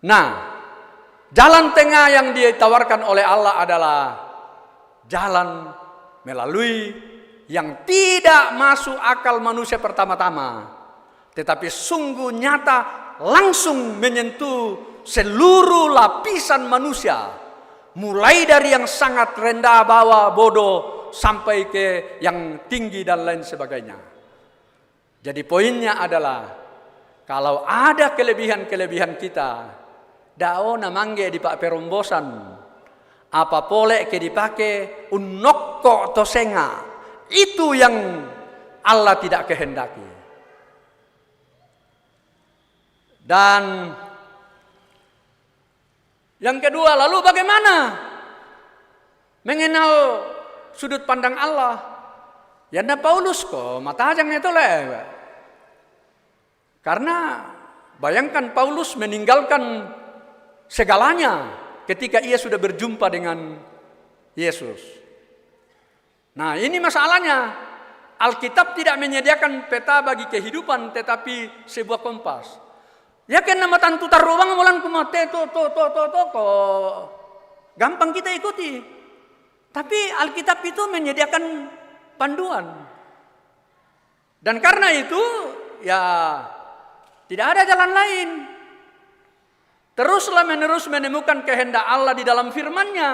Nah, jalan tengah yang ditawarkan oleh Allah adalah jalan melalui yang tidak masuk akal manusia pertama-tama, tetapi sungguh nyata langsung menyentuh seluruh lapisan manusia, mulai dari yang sangat rendah bawah bodoh sampai ke yang tinggi dan lain sebagainya. Jadi poinnya adalah kalau ada kelebihan-kelebihan kita, dao namangge di pak perombosan, apa pole ke dipake unnokko tosenga, itu yang Allah tidak kehendaki. Dan yang kedua, lalu bagaimana mengenal sudut pandang Allah? Ya na Paulus kok matajang itu le. Karena bayangkan Paulus meninggalkan segalanya ketika ia sudah berjumpa dengan Yesus. Nah, ini masalahnya. Alkitab tidak menyediakan peta bagi kehidupan, tetapi sebuah kompas. Ya kan nama tantu taruang mulan kumate to. Gampang kita ikuti. Tapi Alkitab itu menyediakan panduan. Dan karena itu, ya tidak ada jalan lain. Teruslah menerus menemukan kehendak Allah di dalam firman-Nya.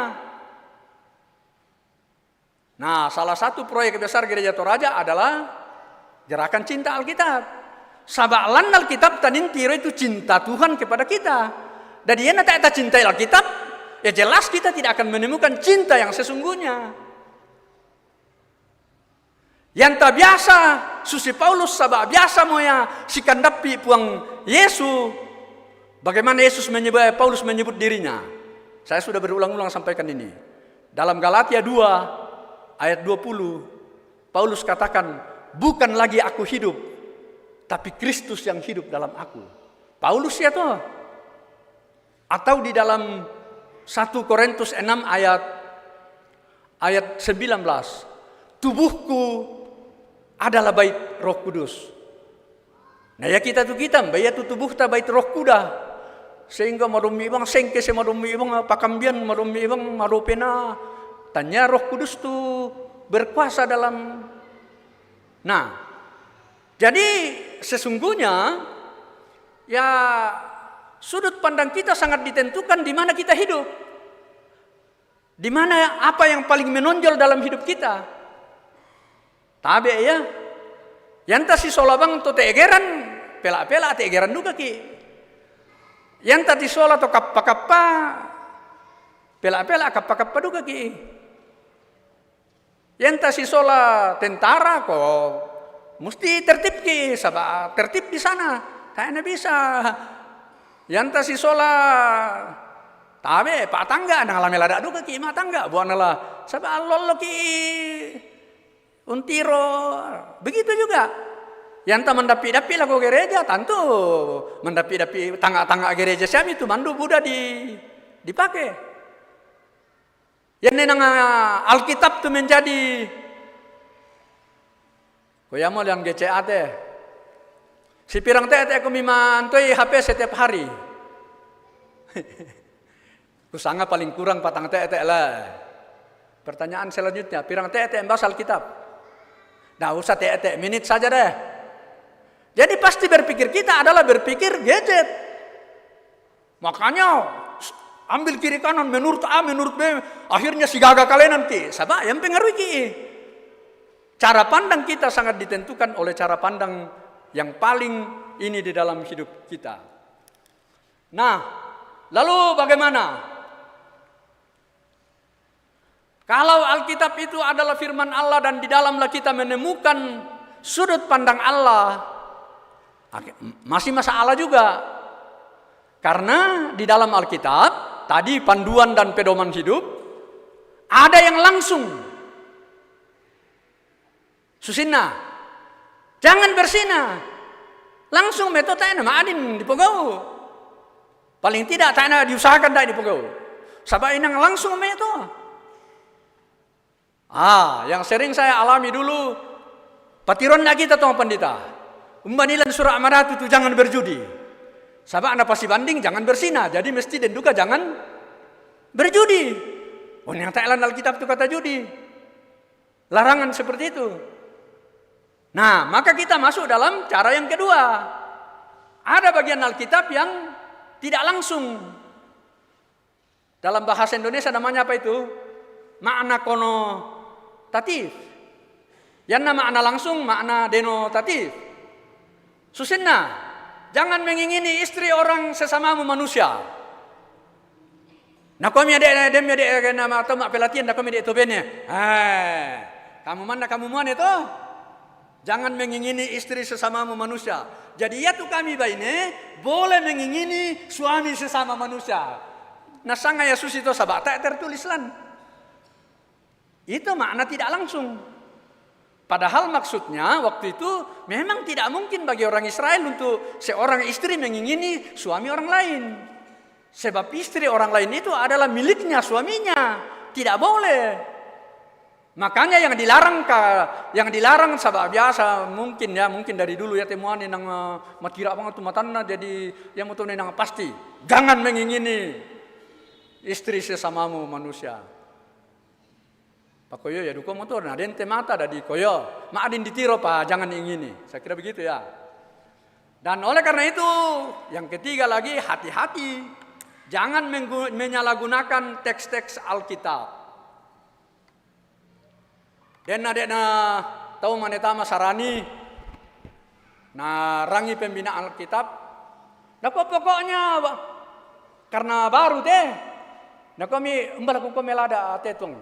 Nah, salah satu proyek besar Gereja Toraja adalah gerakan cinta Alkitab. Sabaklan Alkitab tanin tiro itu cinta Tuhan kepada kita. Dan dia tak cintai Alkitab, ya jelas kita tidak akan menemukan cinta yang sesungguhnya. Yang tak biasa, susi Paulus sabak biasa moya sikandapi puang Yesus. Bagaimana Yesus Paulus menyebut dirinya? Saya sudah berulang-ulang sampaikan ini. Dalam Galatia 2 ayat 20, Paulus katakan, bukan lagi aku hidup, tapi Kristus yang hidup dalam aku. Paulus ya toh. Atau di dalam 1 Korintus 6 ayat 19. Tubuhku adalah bait Roh Kudus. Nah ya kita baya tu tubuh ta bait Roh Kuda. Sehingga marumi ibang sengke se marumi ibang pakambian marumi ibang marupena. Tanya Roh Kudus tu berkuasa dalam. Nah, jadi sesungguhnya ya sudut pandang kita sangat ditentukan di mana kita hidup. Di mana apa yang paling menonjol dalam hidup kita. Tabe ya. Yanta si solabang to tegeran pela-pela tegeran juga ki. Yanta ti sola to kappa-kappa pela-pela kappa-kappa juga ki. Yanta si sola tentara kok mesti tertib ki, sabab tertib di sana. Kayaknya bisa. Yanta si sola tabe pak tangga nang lamela juga ki ma tangga buat nala sabab allol ki untiro. Begitu juga. Yanta mendapi-dapi lagu gereja tentu mendapi-dapi tangga-tangga gereja siapa itu mandu Buddha dipakai. Yang nang Alkitab tu menjadi koyamo yang GCA teh. Si pirang teh aku mimantoi HP setiap hari. Kusanga paling kurang patang teh lah. Pertanyaan selanjutnya, pirang teh embas Alkitab. Nah usah teh menit saja deh. Jadi pasti berpikir kita adalah berpikir gadget. Makanya ambil kiri kanan menurut A menurut B, akhirnya si gagal kalian nanti. Sabah yang pengaruh ki. Cara pandang kita sangat ditentukan oleh cara pandang yang paling ini di dalam hidup kita. Nah, lalu bagaimana? Kalau Alkitab itu adalah firman Allah dan di dalamlah kita menemukan sudut pandang Allah, masih masalah juga. Karena di dalam Alkitab, tadi panduan dan pedoman hidup, ada yang langsung. Susina, jangan bersina. Langsung metode nama adin dipogau. Paling tidak tak diusahakan tak dipogau. Sabab inang langsung metode. Yang sering saya alami dulu, patiron lagi kita tuan pendeta. Umbanilan surah amarat itu jangan berjudi. Sabab anda pasti banding jangan bersina. Jadi mesti dan duga jangan berjudi. Yang Thailand Alkitab itu kata judi. Larangan seperti itu. Nah, maka kita masuk dalam cara yang kedua. Ada bagian Alkitab yang tidak langsung. Dalam bahasa Indonesia namanya apa itu? Makna konotatif. Yang makna langsung, makna denotatif. Susinna, jangan mengingini istri orang sesamamu manusia. Nah kami ada nama atau mak pelatihan, nak kami ada itu bennya. Kamu mana itu? Jangan mengingini istri sesamamu manusia. Jadi ya tuh kami baine boleh mengingini suami sesama manusia. Nah sanga Yesus itu sahabat tak tertulislan. Itu makna tidak langsung. Padahal maksudnya waktu itu memang tidak mungkin bagi orang Israel untuk seorang istri mengingini suami orang lain. Sebab istri orang lain itu adalah miliknya suaminya. Tidak boleh. Makanya yang dilarang sahabat biasa mungkin dari dulu ya temuan nang matira banget tuh matanna jadi yang mutu nang pasti jangan mengingini istri sesamamu manusia. Pak koyo ya duko motor nah dente mata dari koyo maadin ditiro pak jangan ingini. Saya kira begitu ya. Dan oleh karena itu yang ketiga lagi hati-hati jangan menyalahgunakan teks-teks Alkitab. Dan ada tahu manetama sarani rangi pembina Alkitab. Nah pokoknya karena baru deh. Nah kami embal aku melada tetong.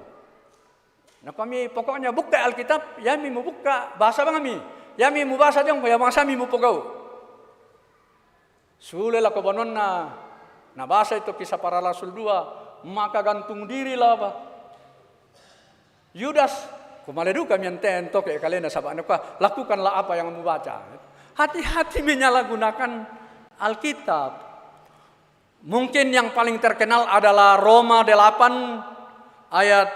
Nah kami pokoknya buka Alkitab, yami mau buka bahasa bangami. Yami mau bahasa jong, ya bangsa mi mau pogau. Sulela kobanon na bahasa itu kisah para rasul 2, maka gantung dirilah Pak. Yudas kumaledu kami yang tentok kayak kalian sahabat lakukanlah apa yang kamu baca. Hati-hati menyalahgunakan Alkitab. Mungkin yang paling terkenal adalah Roma 8 ayat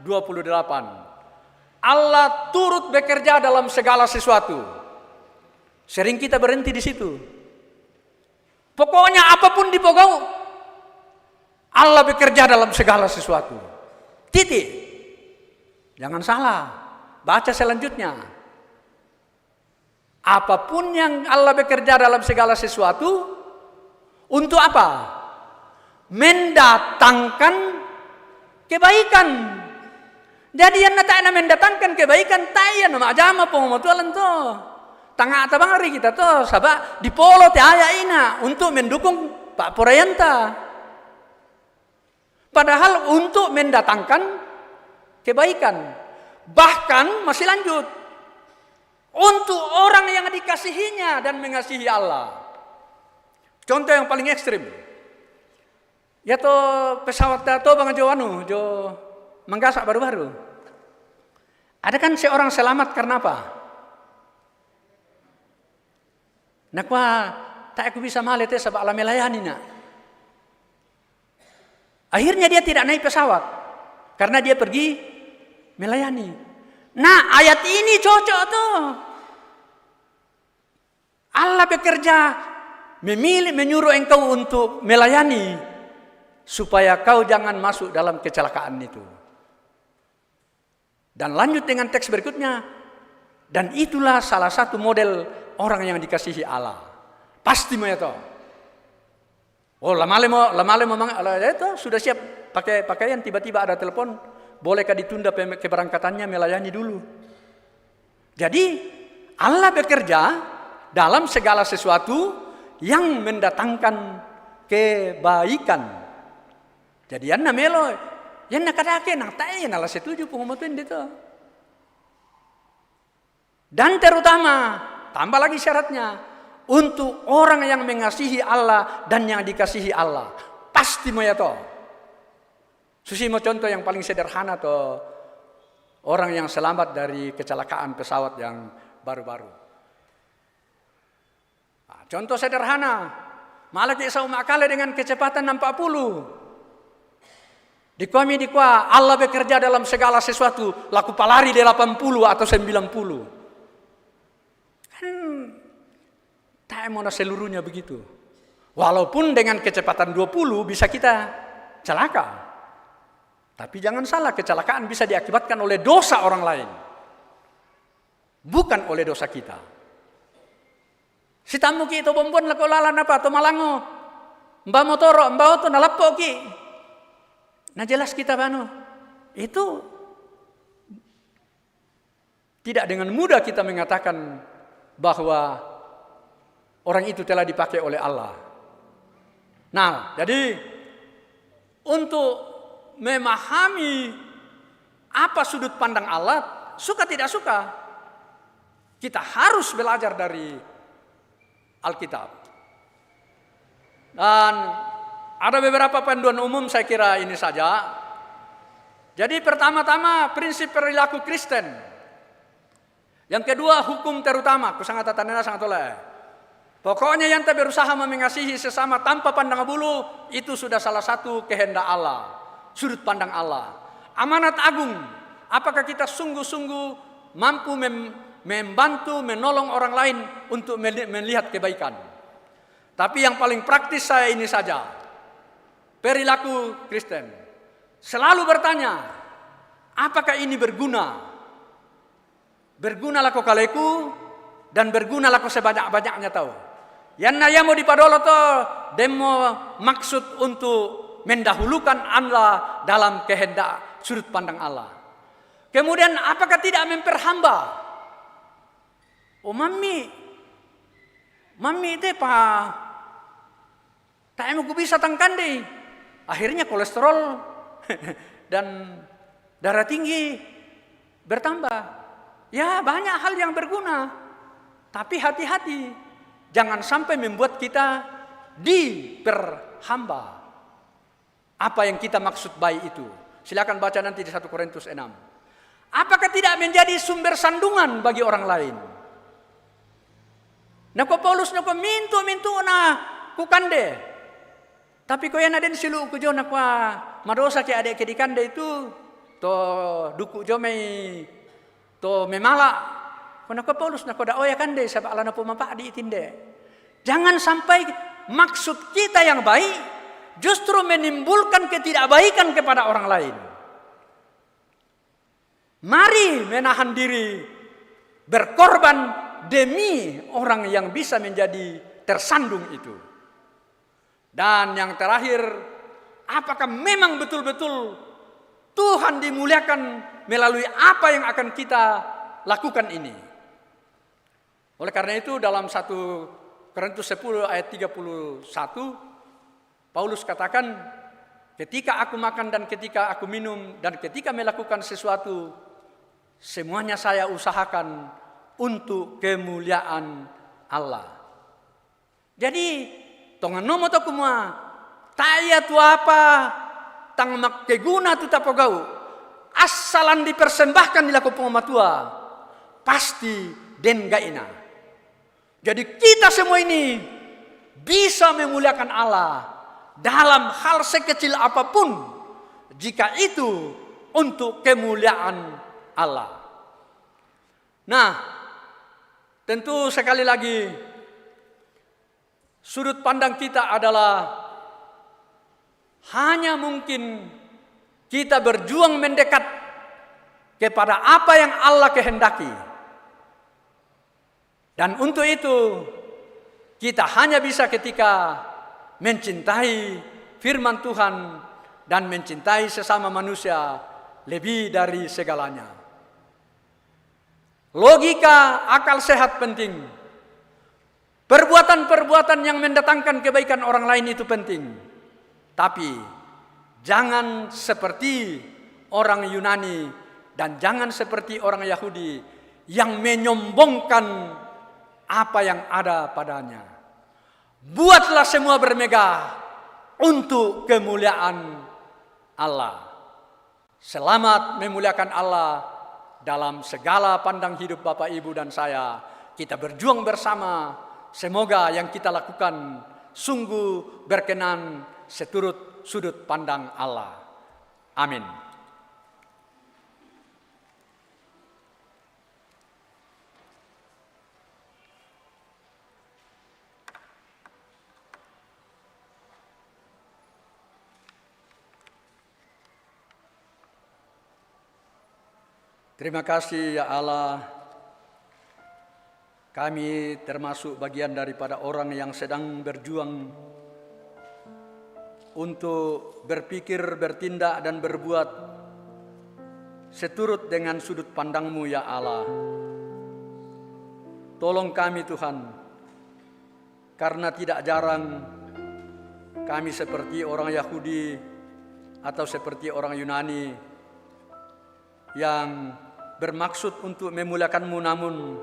28. Allah turut bekerja dalam segala sesuatu. Sering kita berhenti di situ. Pokoknya apapun dipokok, Allah bekerja dalam segala sesuatu. Titik. Jangan salah. Baca selanjutnya. Apapun yang Allah bekerja dalam segala sesuatu, untuk apa? Mendatangkan kebaikan. Jadi yang nak mendatangkan kebaikan, tayan nama agama pemotualan tu. Tengah tabang hari kita tu, sabak di polo te aya ina untuk mendukung Pak Porayanta. Padahal untuk mendatangkan kebaikan. Bahkan masih lanjut. Untuk orang yang dikasihinya dan mengasihi Allah. Contoh yang paling ekstrim. Ya to pesawat to bang jo menggasak baru-baru. Ada kan seorang selamat karena apa? Nakwa tak aku bisa malet sebab ala melayani nak. Akhirnya dia tidak naik pesawat karena dia pergi melayani. Nah, ayat ini cocok tuh. Allah bekerja memilih menyuruh engkau untuk melayani supaya kau jangan masuk dalam kecelakaan itu. Dan lanjut dengan teks berikutnya. Dan itulah salah satu model orang yang dikasihi Allah. Pasti mau itu. Oh, lamale memang itu sudah siap pakai pakaian, tiba-tiba ada telepon, bolehkah ditunda keberangkatannya, melayani dulu. Jadi Allah bekerja dalam segala sesuatu yang mendatangkan kebaikan. Jadi yang namelo, yang nakadake nak tayo nala setuju pengumutin itu. Dan terutama tambah lagi syaratnya. Untuk orang yang mengasihi Allah dan yang dikasihi Allah. Pasti mau ya toh. Susi mau contoh yang paling sederhana toh. Orang yang selamat dari kecelakaan pesawat yang baru-baru. Nah, contoh sederhana. Malah kisah makale dengan kecepatan 40. Di Allah bekerja dalam segala sesuatu. Laku palari di 80 atau 90. Tak mau seluruhnya begitu. Walaupun dengan kecepatan 20 bisa kita celaka. Tapi jangan salah, kecelakaan bisa diakibatkan oleh dosa orang lain. Bukan oleh dosa kita. Si tamu ki itu bombon lako lalan apa atau malango. Mbak motoro, mbak oto nalapo ki. Nah jelas kita bano. Itu tidak dengan mudah kita mengatakan bahwa orang itu telah dipakai oleh Allah. Nah, jadi untuk memahami apa sudut pandang Allah, suka tidak suka, kita harus belajar dari Alkitab. Dan ada beberapa panduan umum, saya kira ini saja. Jadi pertama-tama prinsip perilaku Kristen. Yang kedua hukum terutama, sangat tatanena sangat oleh. Pokoknya yang tak berusaha mengasihi sesama tanpa pandang bulu, itu sudah salah satu kehendak Allah. Sudut pandang Allah. Amanat agung. Apakah kita sungguh-sungguh mampu membantu, menolong orang lain untuk melihat kebaikan. Tapi yang paling praktis saya ini saja. Perilaku Kristen. Selalu bertanya, apakah ini berguna? Berguna lako kaleku dan berguna lako sebanyak-banyaknya tahu. Yang naya mau dipadolo to, demo maksud untuk mendahulukan Allah dalam kehendak sudut pandang Allah. Kemudian apakah tidak memperhamba? Oh mami itu tak mau bisa tangkan deh. Akhirnya kolesterol dan darah tinggi bertambah. Ya banyak hal yang berguna. Tapi hati-hati. Jangan sampai membuat kita diperhamba. Apa yang kita maksud baik itu. Silakan baca nanti di 1 Korintus 6. Apakah tidak menjadi sumber sandungan bagi orang lain? Nako Paulus nako mintu na kukande. Tapi ko yana den silu ku jo nakwa madosa ke ade ke dikande itu to duku jo mai to memala. Ko Paulus nako da oya kande sabab ala napo mapa di itinde. Jangan sampai maksud kita yang baik justru menimbulkan ketidakbaikan kepada orang lain. Mari menahan diri berkorban demi orang yang bisa menjadi tersandung itu. Dan yang terakhir, apakah memang betul-betul Tuhan dimuliakan melalui apa yang akan kita lakukan ini? Oleh karena itu dalam 1 Korintus 10 ayat 31, Paulus katakan, ketika aku makan dan ketika aku minum dan ketika melakukan sesuatu, semuanya saya usahakan untuk kemuliaan Allah. Jadi, tongan nomo to kumua, taya tu apa, tang makeguna tu tapogau, asalan dipersembahkan dilaku pengamatua, pasti den gaina. Jadi kita semua ini bisa memuliakan Allah dalam hal sekecil apapun, jika itu untuk kemuliaan Allah. Nah, tentu sekali lagi sudut pandang kita adalah hanya mungkin kita berjuang mendekat kepada apa yang Allah kehendaki. Dan untuk itu kita hanya bisa ketika mencintai firman Tuhan dan mencintai sesama manusia lebih dari segalanya. Logika, akal sehat penting. Perbuatan-perbuatan yang mendatangkan kebaikan orang lain itu penting. Tapi jangan seperti orang Yunani dan jangan seperti orang Yahudi yang menyombongkan apa yang ada padanya. Buatlah semua bermegah untuk kemuliaan Allah. Selamat memuliakan Allah dalam segala pandang hidup Bapak, Ibu, dan saya. Kita berjuang bersama. Semoga yang kita lakukan sungguh berkenan seturut sudut pandang Allah. Amin. Terima kasih ya Allah, kami termasuk bagian daripada orang yang sedang berjuang untuk berpikir, bertindak, dan berbuat seturut dengan sudut pandang-Mu ya Allah. Tolong kami Tuhan, karena tidak jarang kami seperti orang Yahudi atau seperti orang Yunani yang bermaksud untuk memuliakan-Mu namun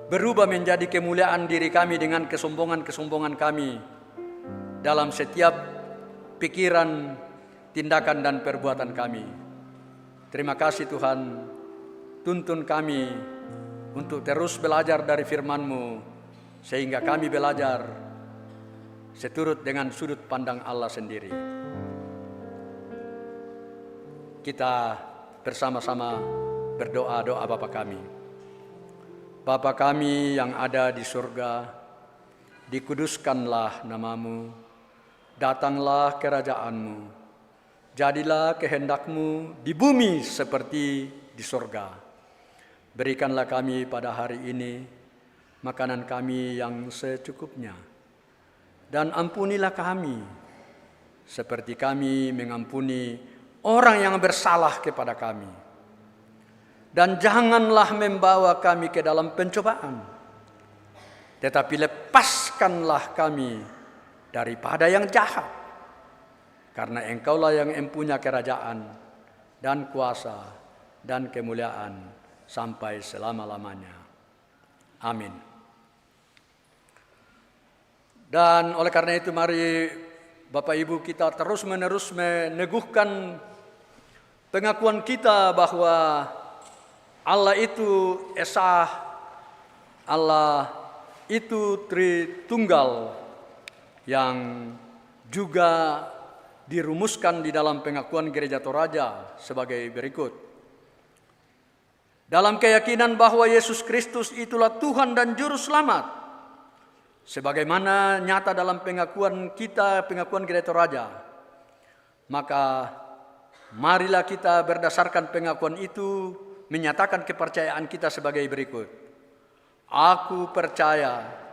berubah menjadi kemuliaan diri kami dengan kesombongan-kesombongan kami dalam setiap pikiran, tindakan, dan perbuatan kami. Terima kasih Tuhan, tuntun kami untuk terus belajar dari firman-Mu sehingga kami belajar seturut dengan sudut pandang Allah sendiri. Kita bersama-sama berdoa doa Bapa kami. Bapa kami yang ada di surga, dikuduskanlah nama-Mu, datanglah kerajaan-Mu, jadilah kehendak-Mu di bumi seperti di surga. Berikanlah kami pada hari ini makanan kami yang secukupnya, dan ampunilah kami seperti kami mengampuni orang yang bersalah kepada kami. Dan janganlah membawa kami ke dalam pencobaan, tetapi lepaskanlah kami daripada yang jahat. Karena Engkaulah yang mempunyai kerajaan dan kuasa dan kemuliaan sampai selama-lamanya. Amin. Dan oleh karena itu mari Bapak Ibu kita terus-menerus meneguhkan pengakuan kita bahwa Allah itu Esa, Allah itu Tritunggal yang juga dirumuskan di dalam pengakuan Gereja Toraja sebagai berikut. Dalam keyakinan bahwa Yesus Kristus itulah Tuhan dan Juru Selamat, sebagaimana nyata dalam pengakuan kita, pengakuan Gereja Toraja, maka marilah kita berdasarkan pengakuan itu menyatakan kepercayaan kita sebagai berikut. Aku percaya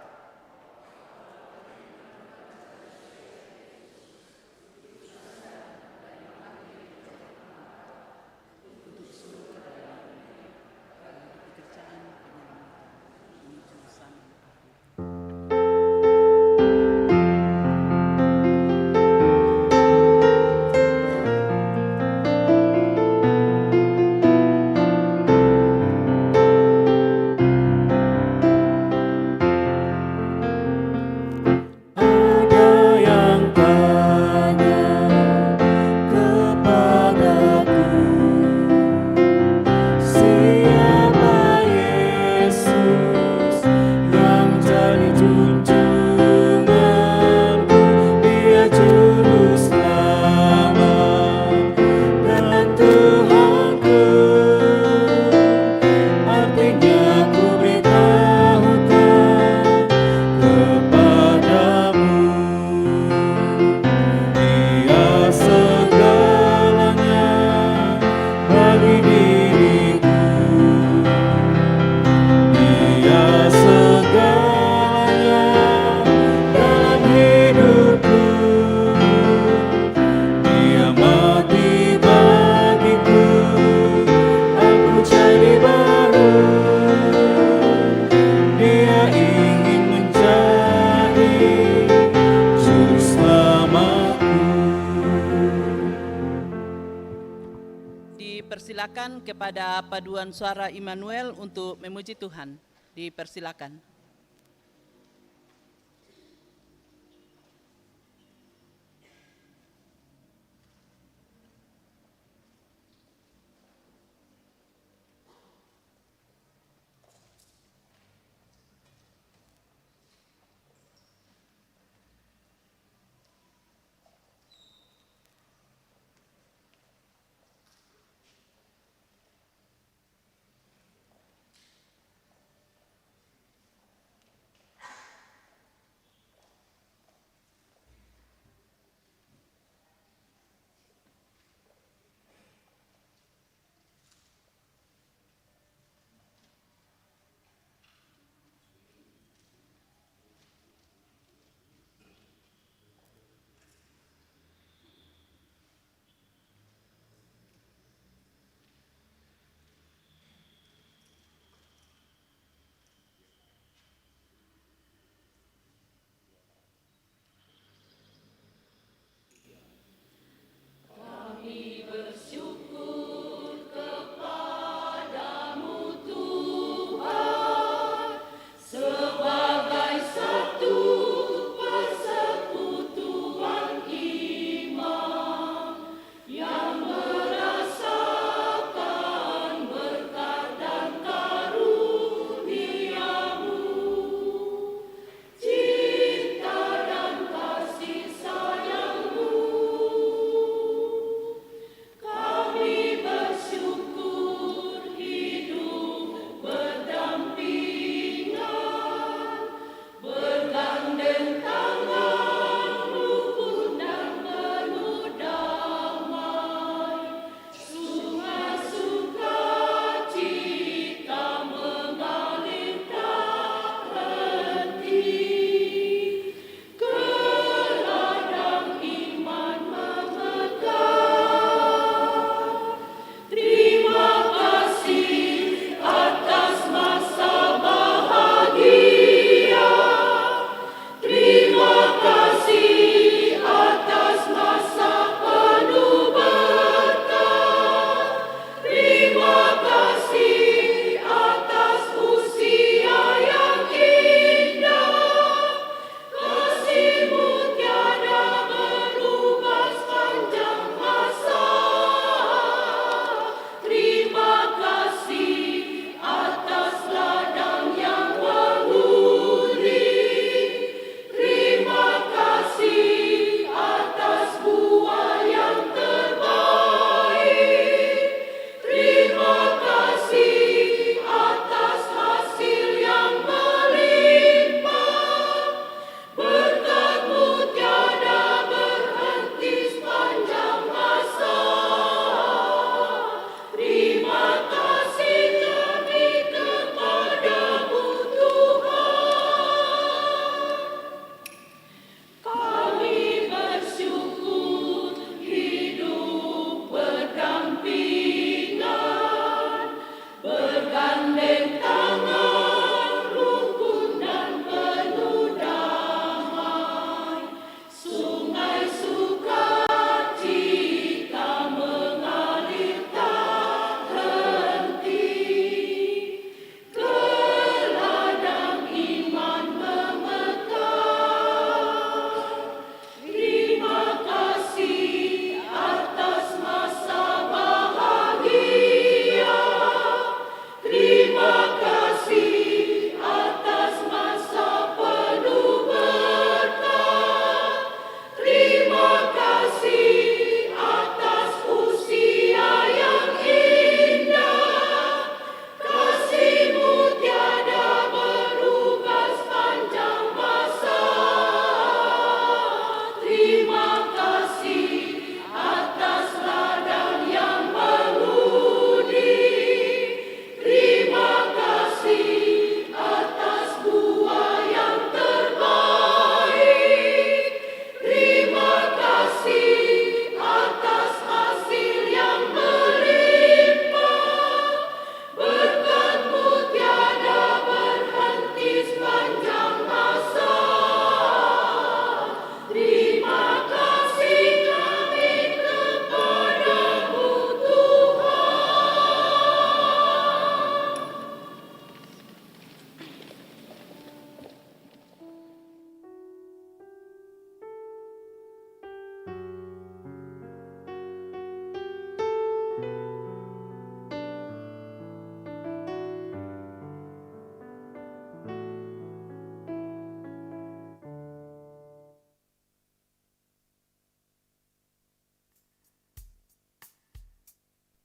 Dipersilakan kepada paduan suara Immanuel untuk memuji Tuhan. Dipersilakan.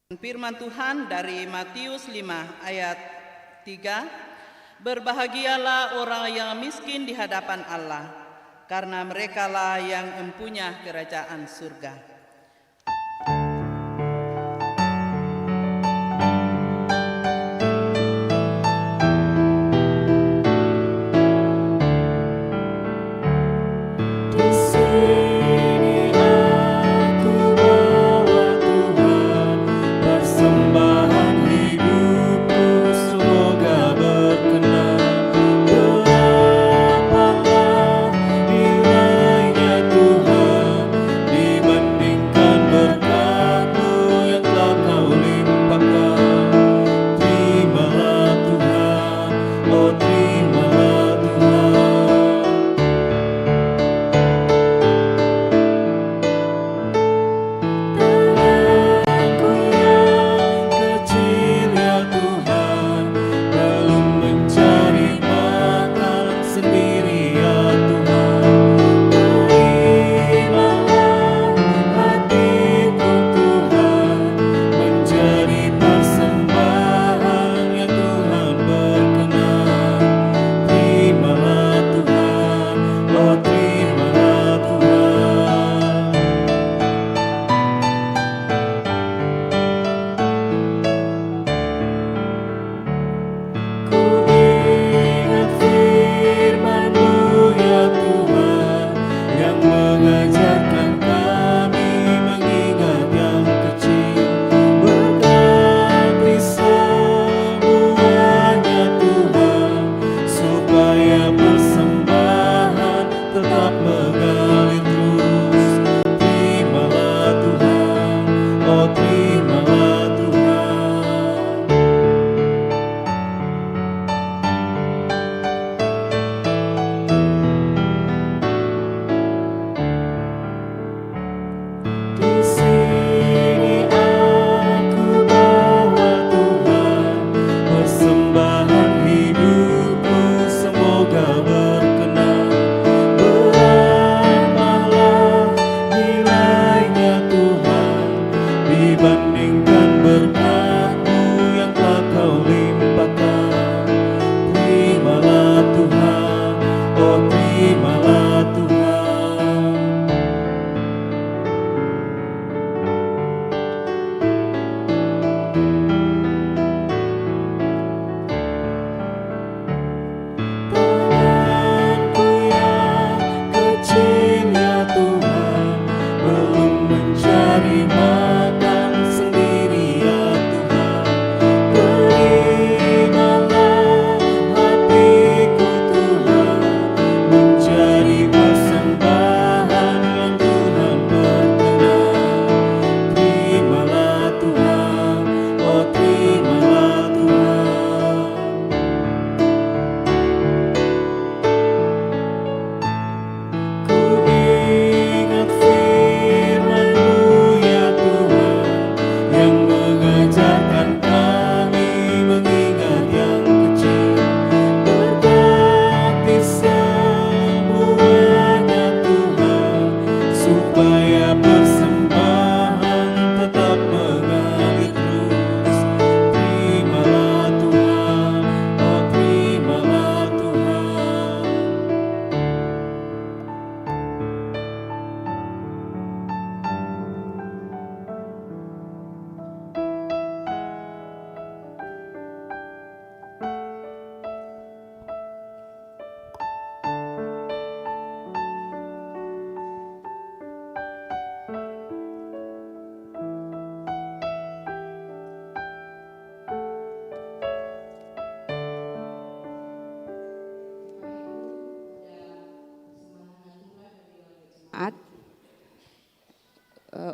Firman Tuhan dari Matius 5 ayat 3, berbahagialah orang yang miskin di hadapan Allah, karena merekalah yang mempunyai kerajaan surga.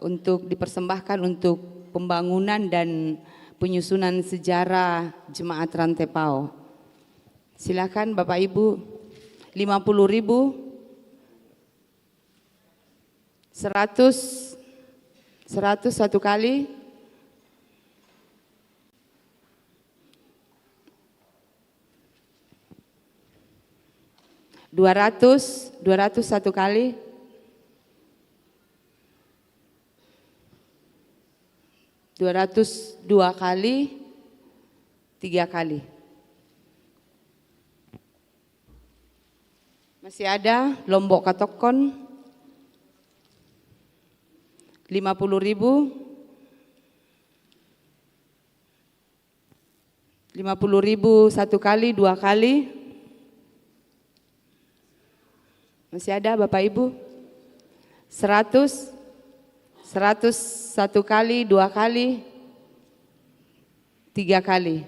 Untuk dipersembahkan untuk pembangunan dan penyusunan sejarah Jemaat Rantai Pau. Silakan Bapak Ibu, 50.000, 100 satu kali, 200 satu kali, 200 202 kali, 3 kali. Masih ada Lombok Katokon 50.000, 50.000 1 kali, 2 kali. Masih ada Bapak Ibu? 100, 101 kali, 2 kali, 3 kali.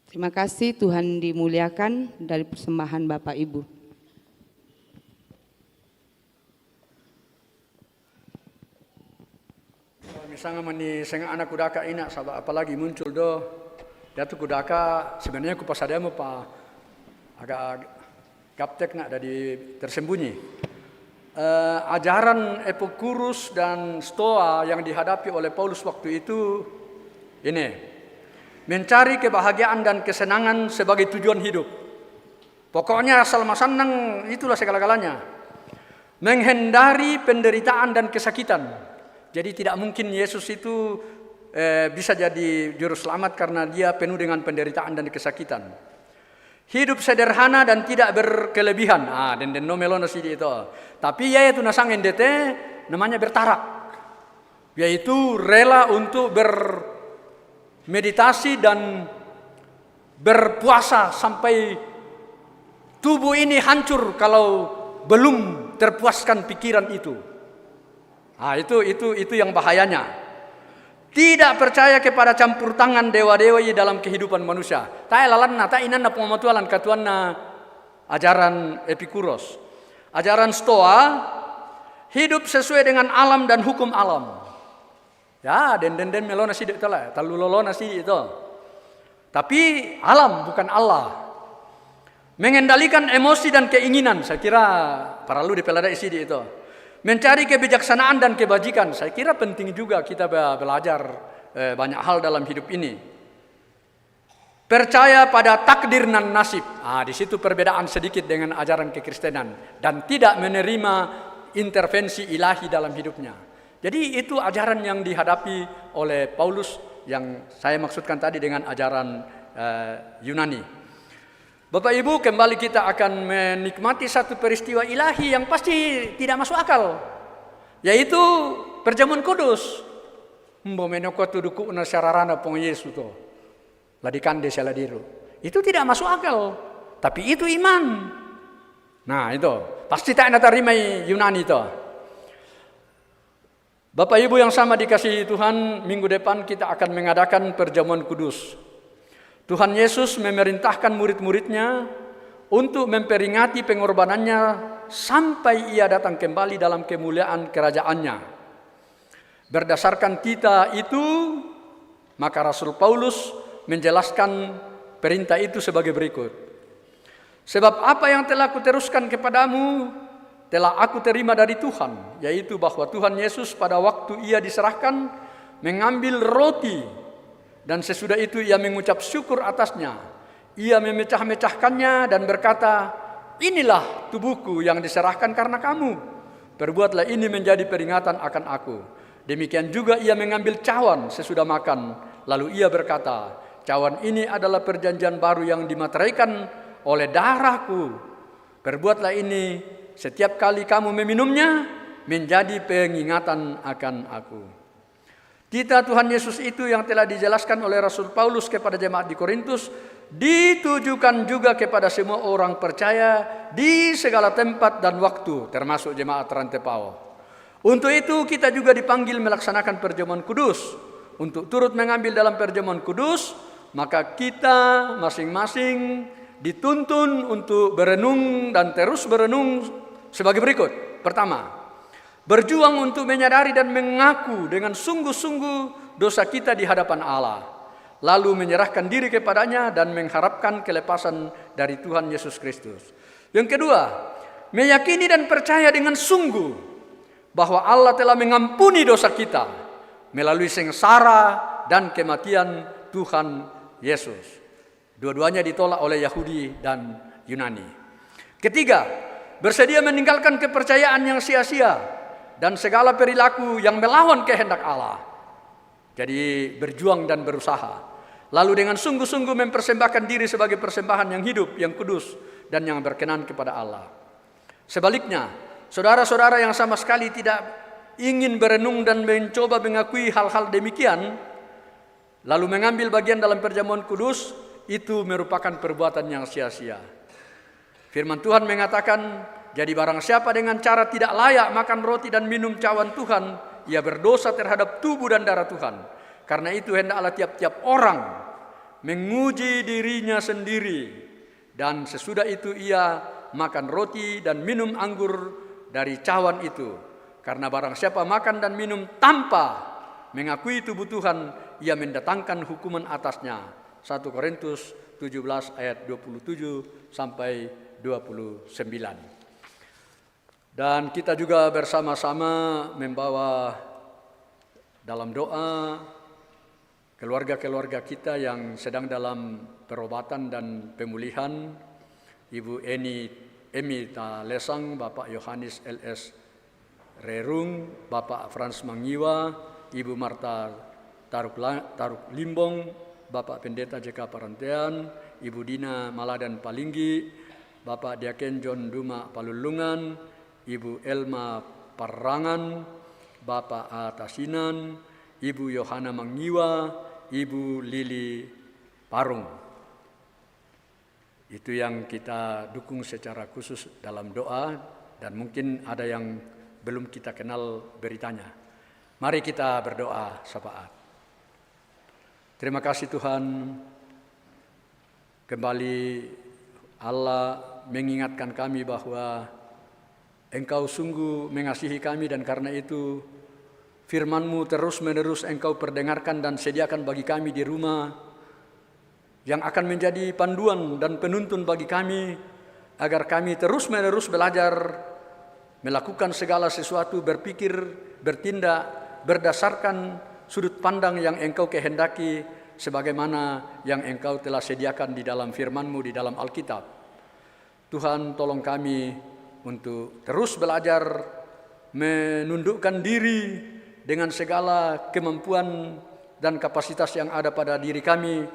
Terima kasih, Tuhan dimuliakan dari persembahan Bapak Ibu. Misalnya meni sengah anak kudaka ina sabab apalagi muncul do dia tuh kudaka sebenarnya ku pas ada pa agak gaptek nak dari tersembunyi. Ajaran Epikurus dan Stoa yang dihadapi oleh Paulus waktu itu ini mencari kebahagiaan dan kesenangan sebagai tujuan hidup. Pokoknya asal masanang itulah segala-galanya. Menghindari penderitaan dan kesakitan. Jadi tidak mungkin Yesus itu bisa jadi juru selamat karena dia penuh dengan penderitaan dan kesakitan. Hidup sederhana dan tidak berkelebihan. Dan no melona sih itu. Tapi ya itu nasang NDT namanya bertarak. Yaitu rela untuk bermeditasi dan berpuasa sampai tubuh ini hancur kalau belum terpuaskan pikiran itu. Itu yang bahayanya. Tidak percaya kepada campur tangan dewa-dewa dalam kehidupan manusia. Ta lalanna ta inanna pematualan katuanna ajaran Epikuros. Ajaran Stoa hidup sesuai dengan alam dan hukum alam. Ya, den melona sidik itulah, talulolona sidik itu. Tapi alam bukan Allah. Mengendalikan emosi dan keinginan, saya kira perlu dipelajari sidik itu. Mencari kebijaksanaan dan kebajikan, saya kira penting juga kita belajar banyak hal dalam hidup ini. Percaya pada takdir dan nasib. Di situ perbedaan sedikit dengan ajaran kekristenan dan tidak menerima intervensi ilahi dalam hidupnya. Jadi itu ajaran yang dihadapi oleh Paulus yang saya maksudkan tadi dengan ajaran Yunani. Bapak Ibu, kembali kita akan menikmati satu peristiwa ilahi yang pasti tidak masuk akal, yaitu perjamuan kudus. Mbomenoko tuduku na syararana pong Yesus to. Ladikande saladiru. Itu tidak masuk akal, tapi itu iman. Nah, itu pasti tak nak terima Yunani itu. Bapak Ibu yang sama dikasihi Tuhan, minggu depan kita akan mengadakan perjamuan kudus. Tuhan Yesus memerintahkan murid-muridnya untuk memperingati pengorbanannya sampai ia datang kembali dalam kemuliaan kerajaannya. Berdasarkan titah itu, maka Rasul Paulus menjelaskan perintah itu sebagai berikut. Sebab apa yang telah kuteruskan kepadamu, telah aku terima dari Tuhan, yaitu bahwa Tuhan Yesus pada waktu ia diserahkan, mengambil roti, dan sesudah itu ia mengucap syukur atasnya. Ia memecah-mecahkannya dan berkata, inilah tubuhku yang diserahkan karena kamu. Perbuatlah ini menjadi peringatan akan aku. Demikian juga ia mengambil cawan sesudah makan. Lalu ia berkata, cawan ini adalah perjanjian baru yang dimateraikan oleh darahku. Perbuatlah ini setiap kali kamu meminumnya menjadi pengingatan akan aku. Titah Tuhan Yesus itu yang telah dijelaskan oleh Rasul Paulus kepada jemaat di Korintus ditujukan juga kepada semua orang percaya di segala tempat dan waktu, termasuk jemaat Rantepao. Untuk itu kita juga dipanggil melaksanakan perjamuan kudus. Untuk turut mengambil dalam perjamuan kudus, maka kita masing-masing dituntun untuk berenung dan terus berenung sebagai berikut. Pertama, berjuang untuk menyadari dan mengaku dengan sungguh-sungguh dosa kita di hadapan Allah. Lalu menyerahkan diri kepadanya dan mengharapkan kelepasan dari Tuhan Yesus Kristus. Yang kedua, meyakini dan percaya dengan sungguh bahwa Allah telah mengampuni dosa kita melalui sengsara dan kematian Tuhan Yesus. Dua-duanya ditolak oleh Yahudi dan Yunani. Ketiga, bersedia meninggalkan kepercayaan yang sia-sia dan segala perilaku yang melawan kehendak Allah. Jadi berjuang dan berusaha. Lalu dengan sungguh-sungguh mempersembahkan diri sebagai persembahan yang hidup, yang kudus, dan yang berkenan kepada Allah. Sebaliknya, saudara-saudara yang sama sekali tidak ingin berenung dan mencoba mengakui hal-hal demikian, lalu mengambil bagian dalam perjamuan kudus, itu merupakan perbuatan yang sia-sia. Firman Tuhan mengatakan, jadi barang siapa dengan cara tidak layak makan roti dan minum cawan Tuhan, ia berdosa terhadap tubuh dan darah Tuhan. Karena itu hendaklah tiap-tiap orang menguji dirinya sendiri, dan sesudah itu ia makan roti dan minum anggur dari cawan itu. Karena barang siapa makan dan minum tanpa mengakui tubuh Tuhan, ia mendatangkan hukuman atasnya. 1 Korintus 17 ayat 27 sampai 29. Dan kita juga bersama-sama membawa dalam doa keluarga-keluarga kita yang sedang dalam perobatan dan pemulihan. Ibu Emi Talesang, Bapak Yohanes LS Rerung, Bapak Frans Mangiwa, Ibu Marta Taruk Limbong, Bapak Pendeta JK Parantean, Ibu Dina Maladan Palinggi, Bapak Diaken John Duma Palulungan, Ibu Elma Parangan, Bapak Atasinan, Ibu Yohana Mangiwa, Ibu Lili Parung. Itu yang kita dukung secara khusus dalam doa, dan mungkin ada yang belum kita kenal beritanya. Mari kita berdoa syafaat. Terima kasih Tuhan, kembali Allah mengingatkan kami bahwa Engkau sungguh mengasihi kami, dan karena itu firman-Mu terus-menerus Engkau perdengarkan dan sediakan bagi kami di rumah, yang akan menjadi panduan dan penuntun bagi kami, agar kami terus-menerus belajar melakukan segala sesuatu, berpikir, bertindak berdasarkan sudut pandang yang Engkau kehendaki, sebagaimana yang Engkau telah sediakan di dalam firman-Mu di dalam Alkitab. Tuhan, tolong kami untuk terus belajar menundukkan diri dengan segala kemampuan dan kapasitas yang ada pada diri kami,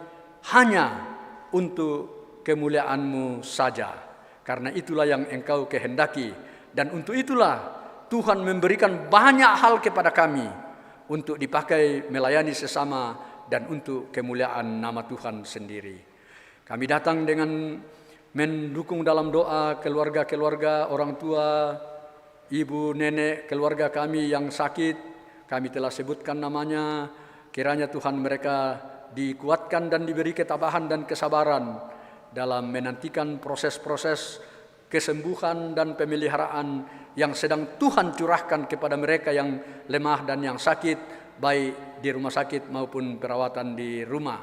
hanya untuk kemuliaan-Mu saja. Karena itulah yang Engkau kehendaki, dan untuk itulah Tuhan memberikan banyak hal kepada kami untuk dipakai melayani sesama dan untuk kemuliaan nama Tuhan sendiri. Kami datang dengan mendukung dalam doa keluarga-keluarga, orang tua, ibu, nenek, keluarga kami yang sakit. Kami telah sebutkan namanya. Kiranya Tuhan mereka dikuatkan dan diberi ketabahan dan kesabaran dalam menantikan proses-proses kesembuhan dan pemeliharaan yang sedang Tuhan curahkan kepada mereka yang lemah dan yang sakit, baik di rumah sakit maupun perawatan di rumah.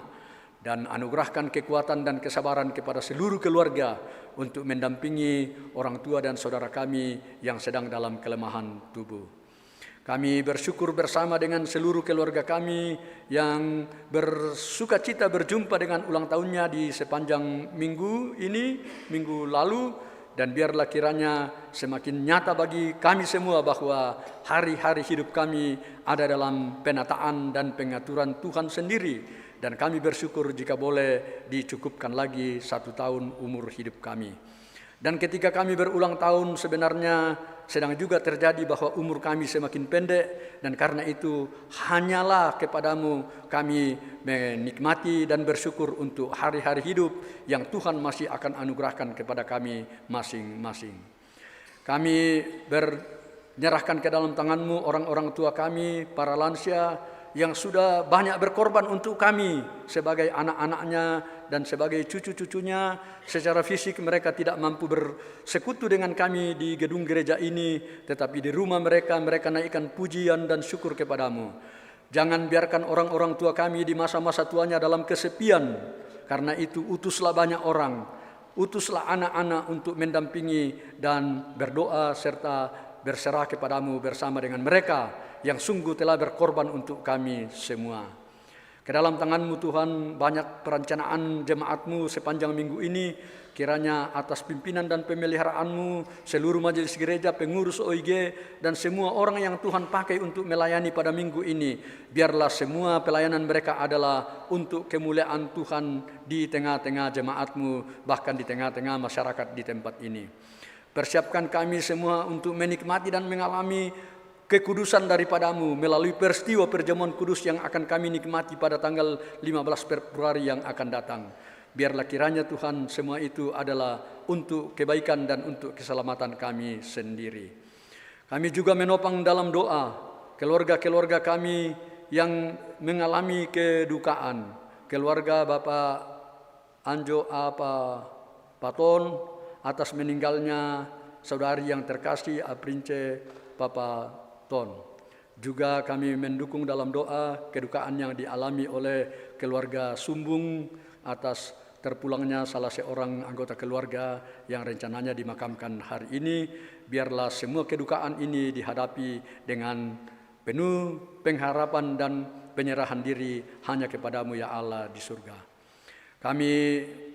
Dan anugerahkan kekuatan dan kesabaran kepada seluruh keluarga untuk mendampingi orang tua dan saudara kami yang sedang dalam kelemahan tubuh. Kami bersyukur bersama dengan seluruh keluarga kami yang bersukacita berjumpa dengan ulang tahunnya di sepanjang minggu ini, minggu lalu. Dan biarlah kiranya semakin nyata bagi kami semua bahwa hari-hari hidup kami ada dalam penataan dan pengaturan Tuhan sendiri. Dan kami bersyukur jika boleh dicukupkan lagi 1 tahun umur hidup kami. Dan ketika kami berulang tahun sebenarnya sedang juga terjadi bahwa umur kami semakin pendek. Dan karena itu hanyalah kepadamu kami menikmati dan bersyukur untuk hari-hari hidup yang Tuhan masih akan anugerahkan kepada kami masing-masing. Kami menyerahkan ke dalam tangan-Mu orang-orang tua kami, para lansia, yang sudah banyak berkorban untuk kami sebagai anak-anaknya dan sebagai cucu-cucunya. Secara fisik mereka tidak mampu bersekutu dengan kami di gedung gereja ini, tetapi di rumah mereka naikkan pujian dan syukur kepadamu. Jangan biarkan orang-orang tua kami di masa-masa tuanya dalam kesepian. Karena itu utuslah banyak orang, utuslah anak-anak untuk mendampingi dan berdoa serta berserah kepadamu bersama dengan mereka yang sungguh telah berkorban untuk kami semua. Ke dalam tangan-Mu Tuhan, banyak perencanaan jemaat-Mu sepanjang minggu ini. Kiranya atas pimpinan dan pemeliharaan-Mu, seluruh majelis gereja, pengurus OIG, dan semua orang yang Tuhan pakai untuk melayani pada minggu ini, biarlah semua pelayanan mereka adalah untuk kemuliaan Tuhan di tengah-tengah jemaat-Mu, bahkan di tengah-tengah masyarakat di tempat ini. Persiapkan kami semua untuk menikmati dan mengalami kekudusan daripada-Mu melalui peristiwa perjamuan kudus yang akan kami nikmati pada tanggal 15 Februari yang akan datang. Biarlah kiranya Tuhan semua itu adalah untuk kebaikan dan untuk keselamatan kami sendiri. Kami juga menopang dalam doa keluarga-keluarga kami yang mengalami kedukaan. Keluarga Bapak Anjo Paton atas meninggalnya saudari yang terkasih Aprince Papa Ton. Juga kami mendukung dalam doa kedukaan yang dialami oleh keluarga Sumbung atas terpulangnya salah seorang anggota keluarga yang rencananya dimakamkan hari ini. Biarlah semua kedukaan ini dihadapi dengan penuh pengharapan dan penyerahan diri hanya kepada-Mu ya Allah di surga. Kami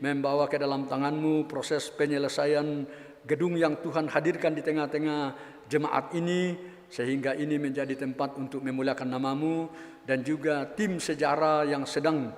membawa ke dalam tangan-Mu proses penyelesaian gedung yang Tuhan hadirkan di tengah-tengah jemaat ini, sehingga ini menjadi tempat untuk memuliakan nama-Mu, dan juga tim sejarah yang sedang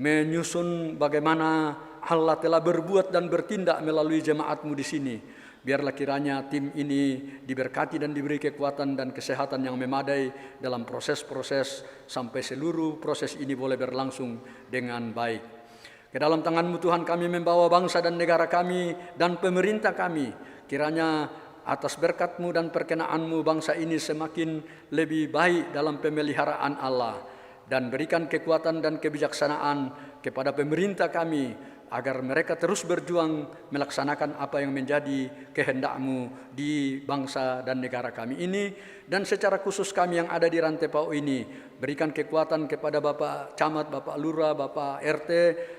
menyusun bagaimana Allah telah berbuat dan bertindak melalui jemaat-Mu di sini. Biarlah kiranya tim ini diberkati dan diberi kekuatan dan kesehatan yang memadai dalam proses-proses sampai seluruh proses ini boleh berlangsung dengan baik. Ke dalam tangan-Mu Tuhan kami membawa bangsa dan negara kami dan pemerintah kami. Kiranya atas berkat-Mu dan perkenan-Mu bangsa ini semakin lebih baik dalam pemeliharaan Allah. Dan berikan kekuatan dan kebijaksanaan kepada pemerintah kami agar mereka terus berjuang melaksanakan apa yang menjadi kehendak-Mu di bangsa dan negara kami ini. Dan secara khusus kami yang ada di Rantepao ini, berikan kekuatan kepada Bapak Camat, Bapak Lurah, Bapak RT,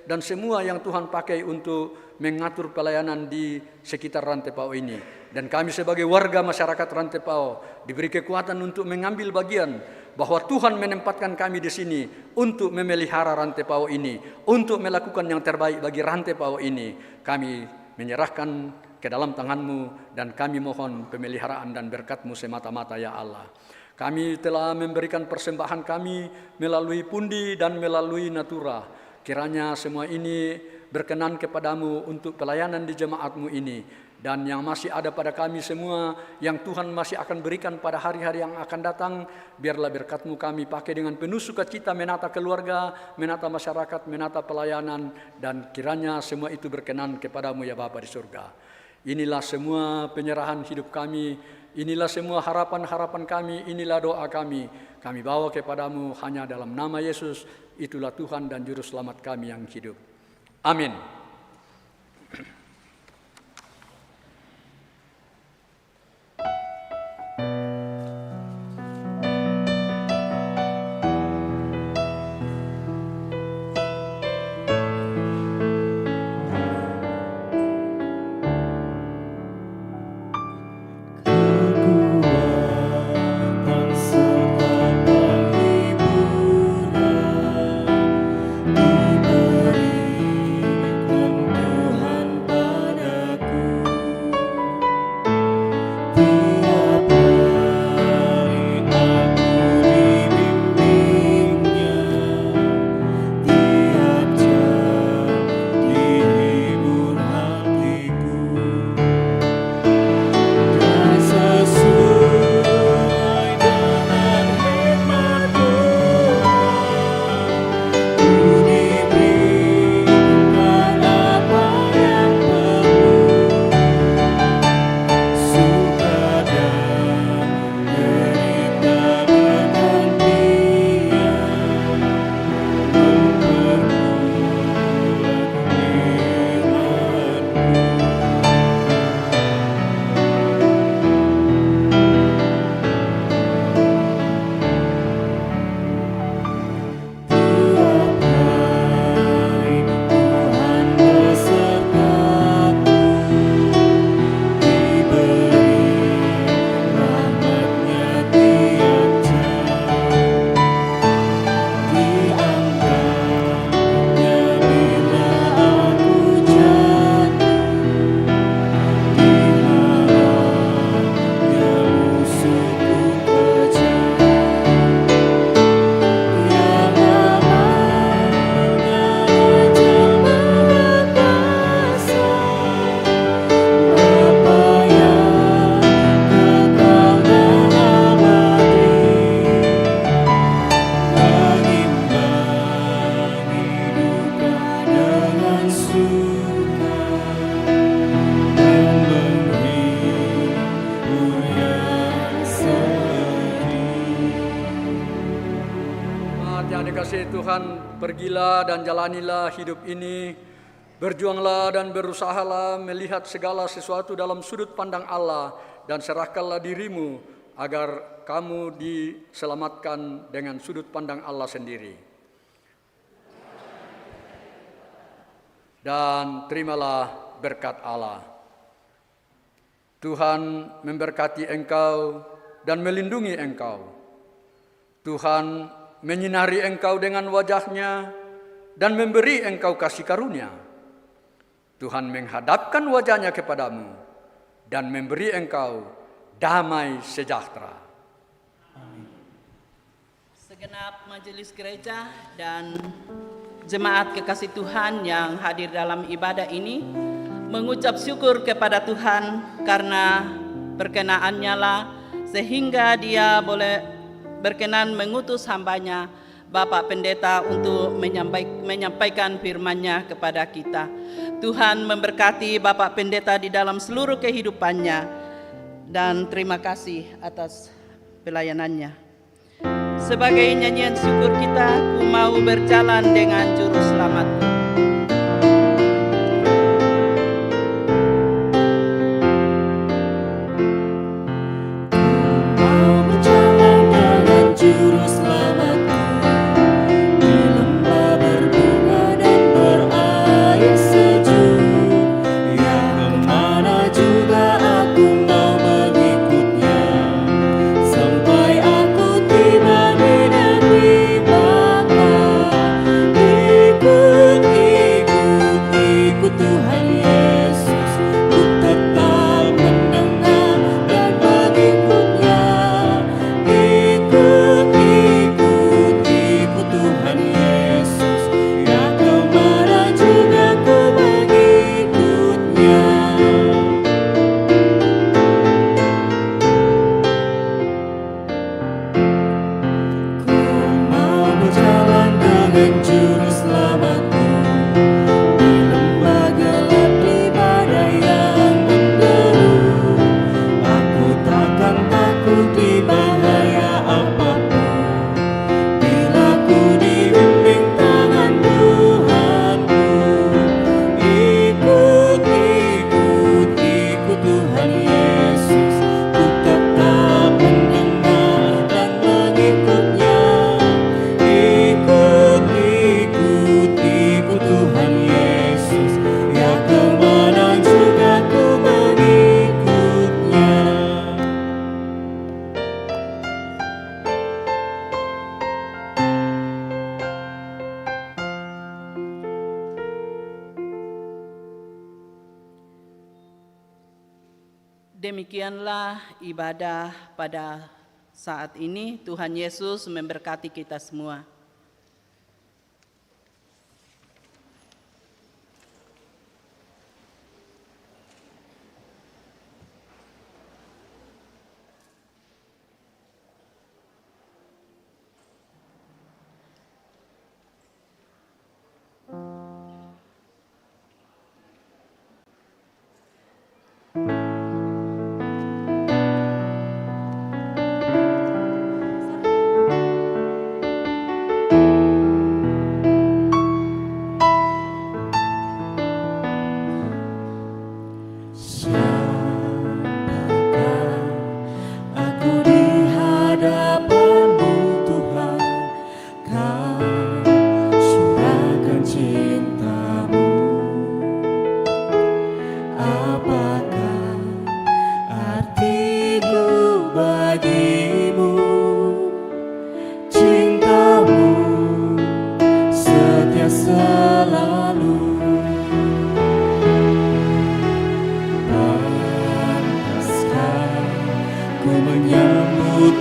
dan semua yang Tuhan pakai untuk mengatur pelayanan di sekitar Rantepao ini. Dan kami sebagai warga masyarakat Rantepao diberi kekuatan untuk mengambil bagian bahwa Tuhan menempatkan kami di sini untuk memelihara Rantepao ini, untuk melakukan yang terbaik bagi Rantepao ini. Kami menyerahkan ke dalam tangan-Mu dan kami mohon pemeliharaan dan berkat-Mu semata-mata ya Allah. Kami telah memberikan persembahan kami melalui pundi dan melalui natura. Kiranya semua ini berkenan kepada-Mu untuk pelayanan di jemaat-Mu ini. Dan yang masih ada pada kami semua, yang Tuhan masih akan berikan pada hari-hari yang akan datang, biarlah berkat-Mu kami pakai dengan penuh sukacita menata keluarga, menata masyarakat, menata pelayanan, dan kiranya semua itu berkenan kepada-Mu ya Bapa di surga. Inilah semua penyerahan hidup kami, inilah semua harapan-harapan kami, inilah doa kami. Kami bawa kepada-Mu hanya dalam nama Yesus, itulah Tuhan dan Juru Selamat kami yang hidup. Amin. Diberikan Tuhan kasih Tuhan, pergilah dan jalanilah hidup ini, berjuanglah dan berusahalah melihat segala sesuatu dalam sudut pandang Allah, dan serahkanlah dirimu agar kamu diselamatkan dengan sudut pandang Allah sendiri. Dan terimalah berkat Allah. Tuhan memberkati engkau dan melindungi engkau. Tuhan menyinari engkau dengan wajah-Nya dan memberi engkau kasih karunia. Tuhan menghadapkan wajah-Nya kepadamu dan memberi engkau damai sejahtera. Segenap majelis gereja dan jemaat kekasih Tuhan yang hadir dalam ibadah ini mengucap syukur kepada Tuhan karena perkenaannya lah sehingga Dia boleh berkenan mengutus hamba-Nya Bapak Pendeta untuk menyampaikan firman-Nya kepada kita. Tuhan memberkati Bapak Pendeta di dalam seluruh kehidupannya dan terima kasih atas pelayanannya. Sebagai nyanyian syukur kita, ku mau berjalan dengan juru selamatku. Juru selamatku di lembah berbunga dan berair sejuk, yang kemana juga aku mau mengikutnya, sampai aku tiba di negeri Bapa. Ikut, ikut, ikut Tuhan Yesus, ku tetap mendengar dan mengikutnya. Tuhan Yesus, ya kemana juga ku mengikutnya. Ku mau berjalan dengan juru selamatku di lembah gelap, di badai yang menggeru. Aku takkan takut di bahaya apapun. Demikianlah ibadah pada saat ini. Tuhan Yesus memberkati kita semua.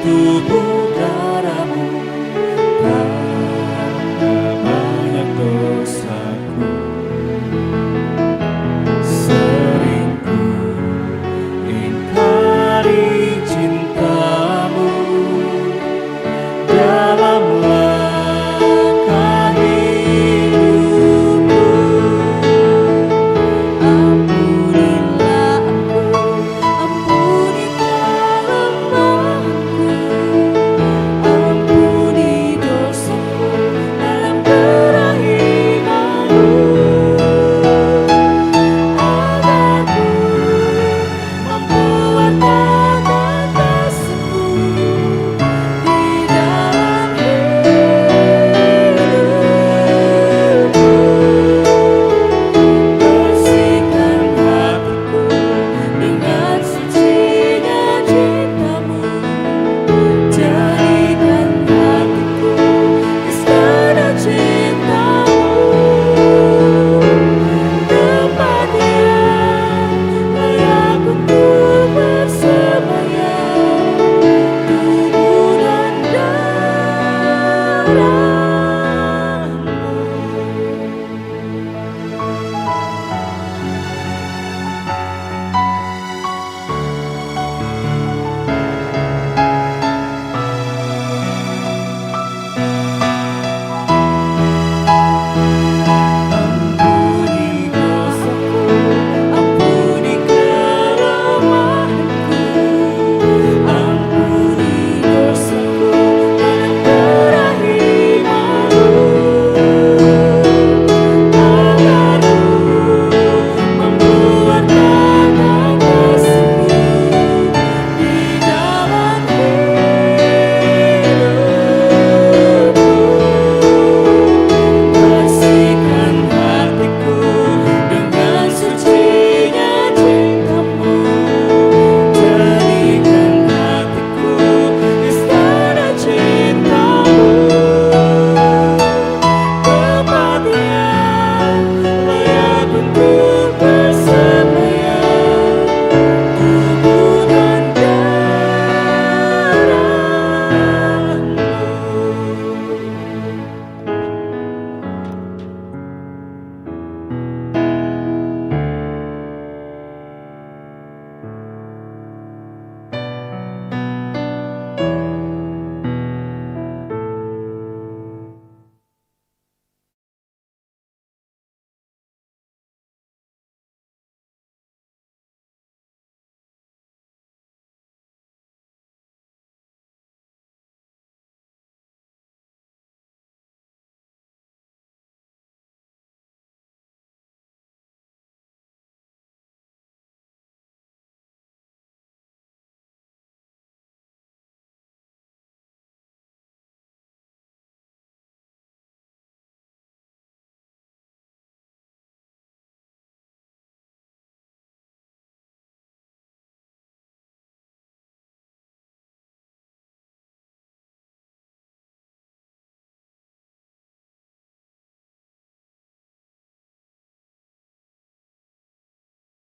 tubuh darahmu karena banyak dosaku. Sering ku ingkari cintamu dalam langkah hidupku. Ampunilah aku, ampunilah lemahku. darah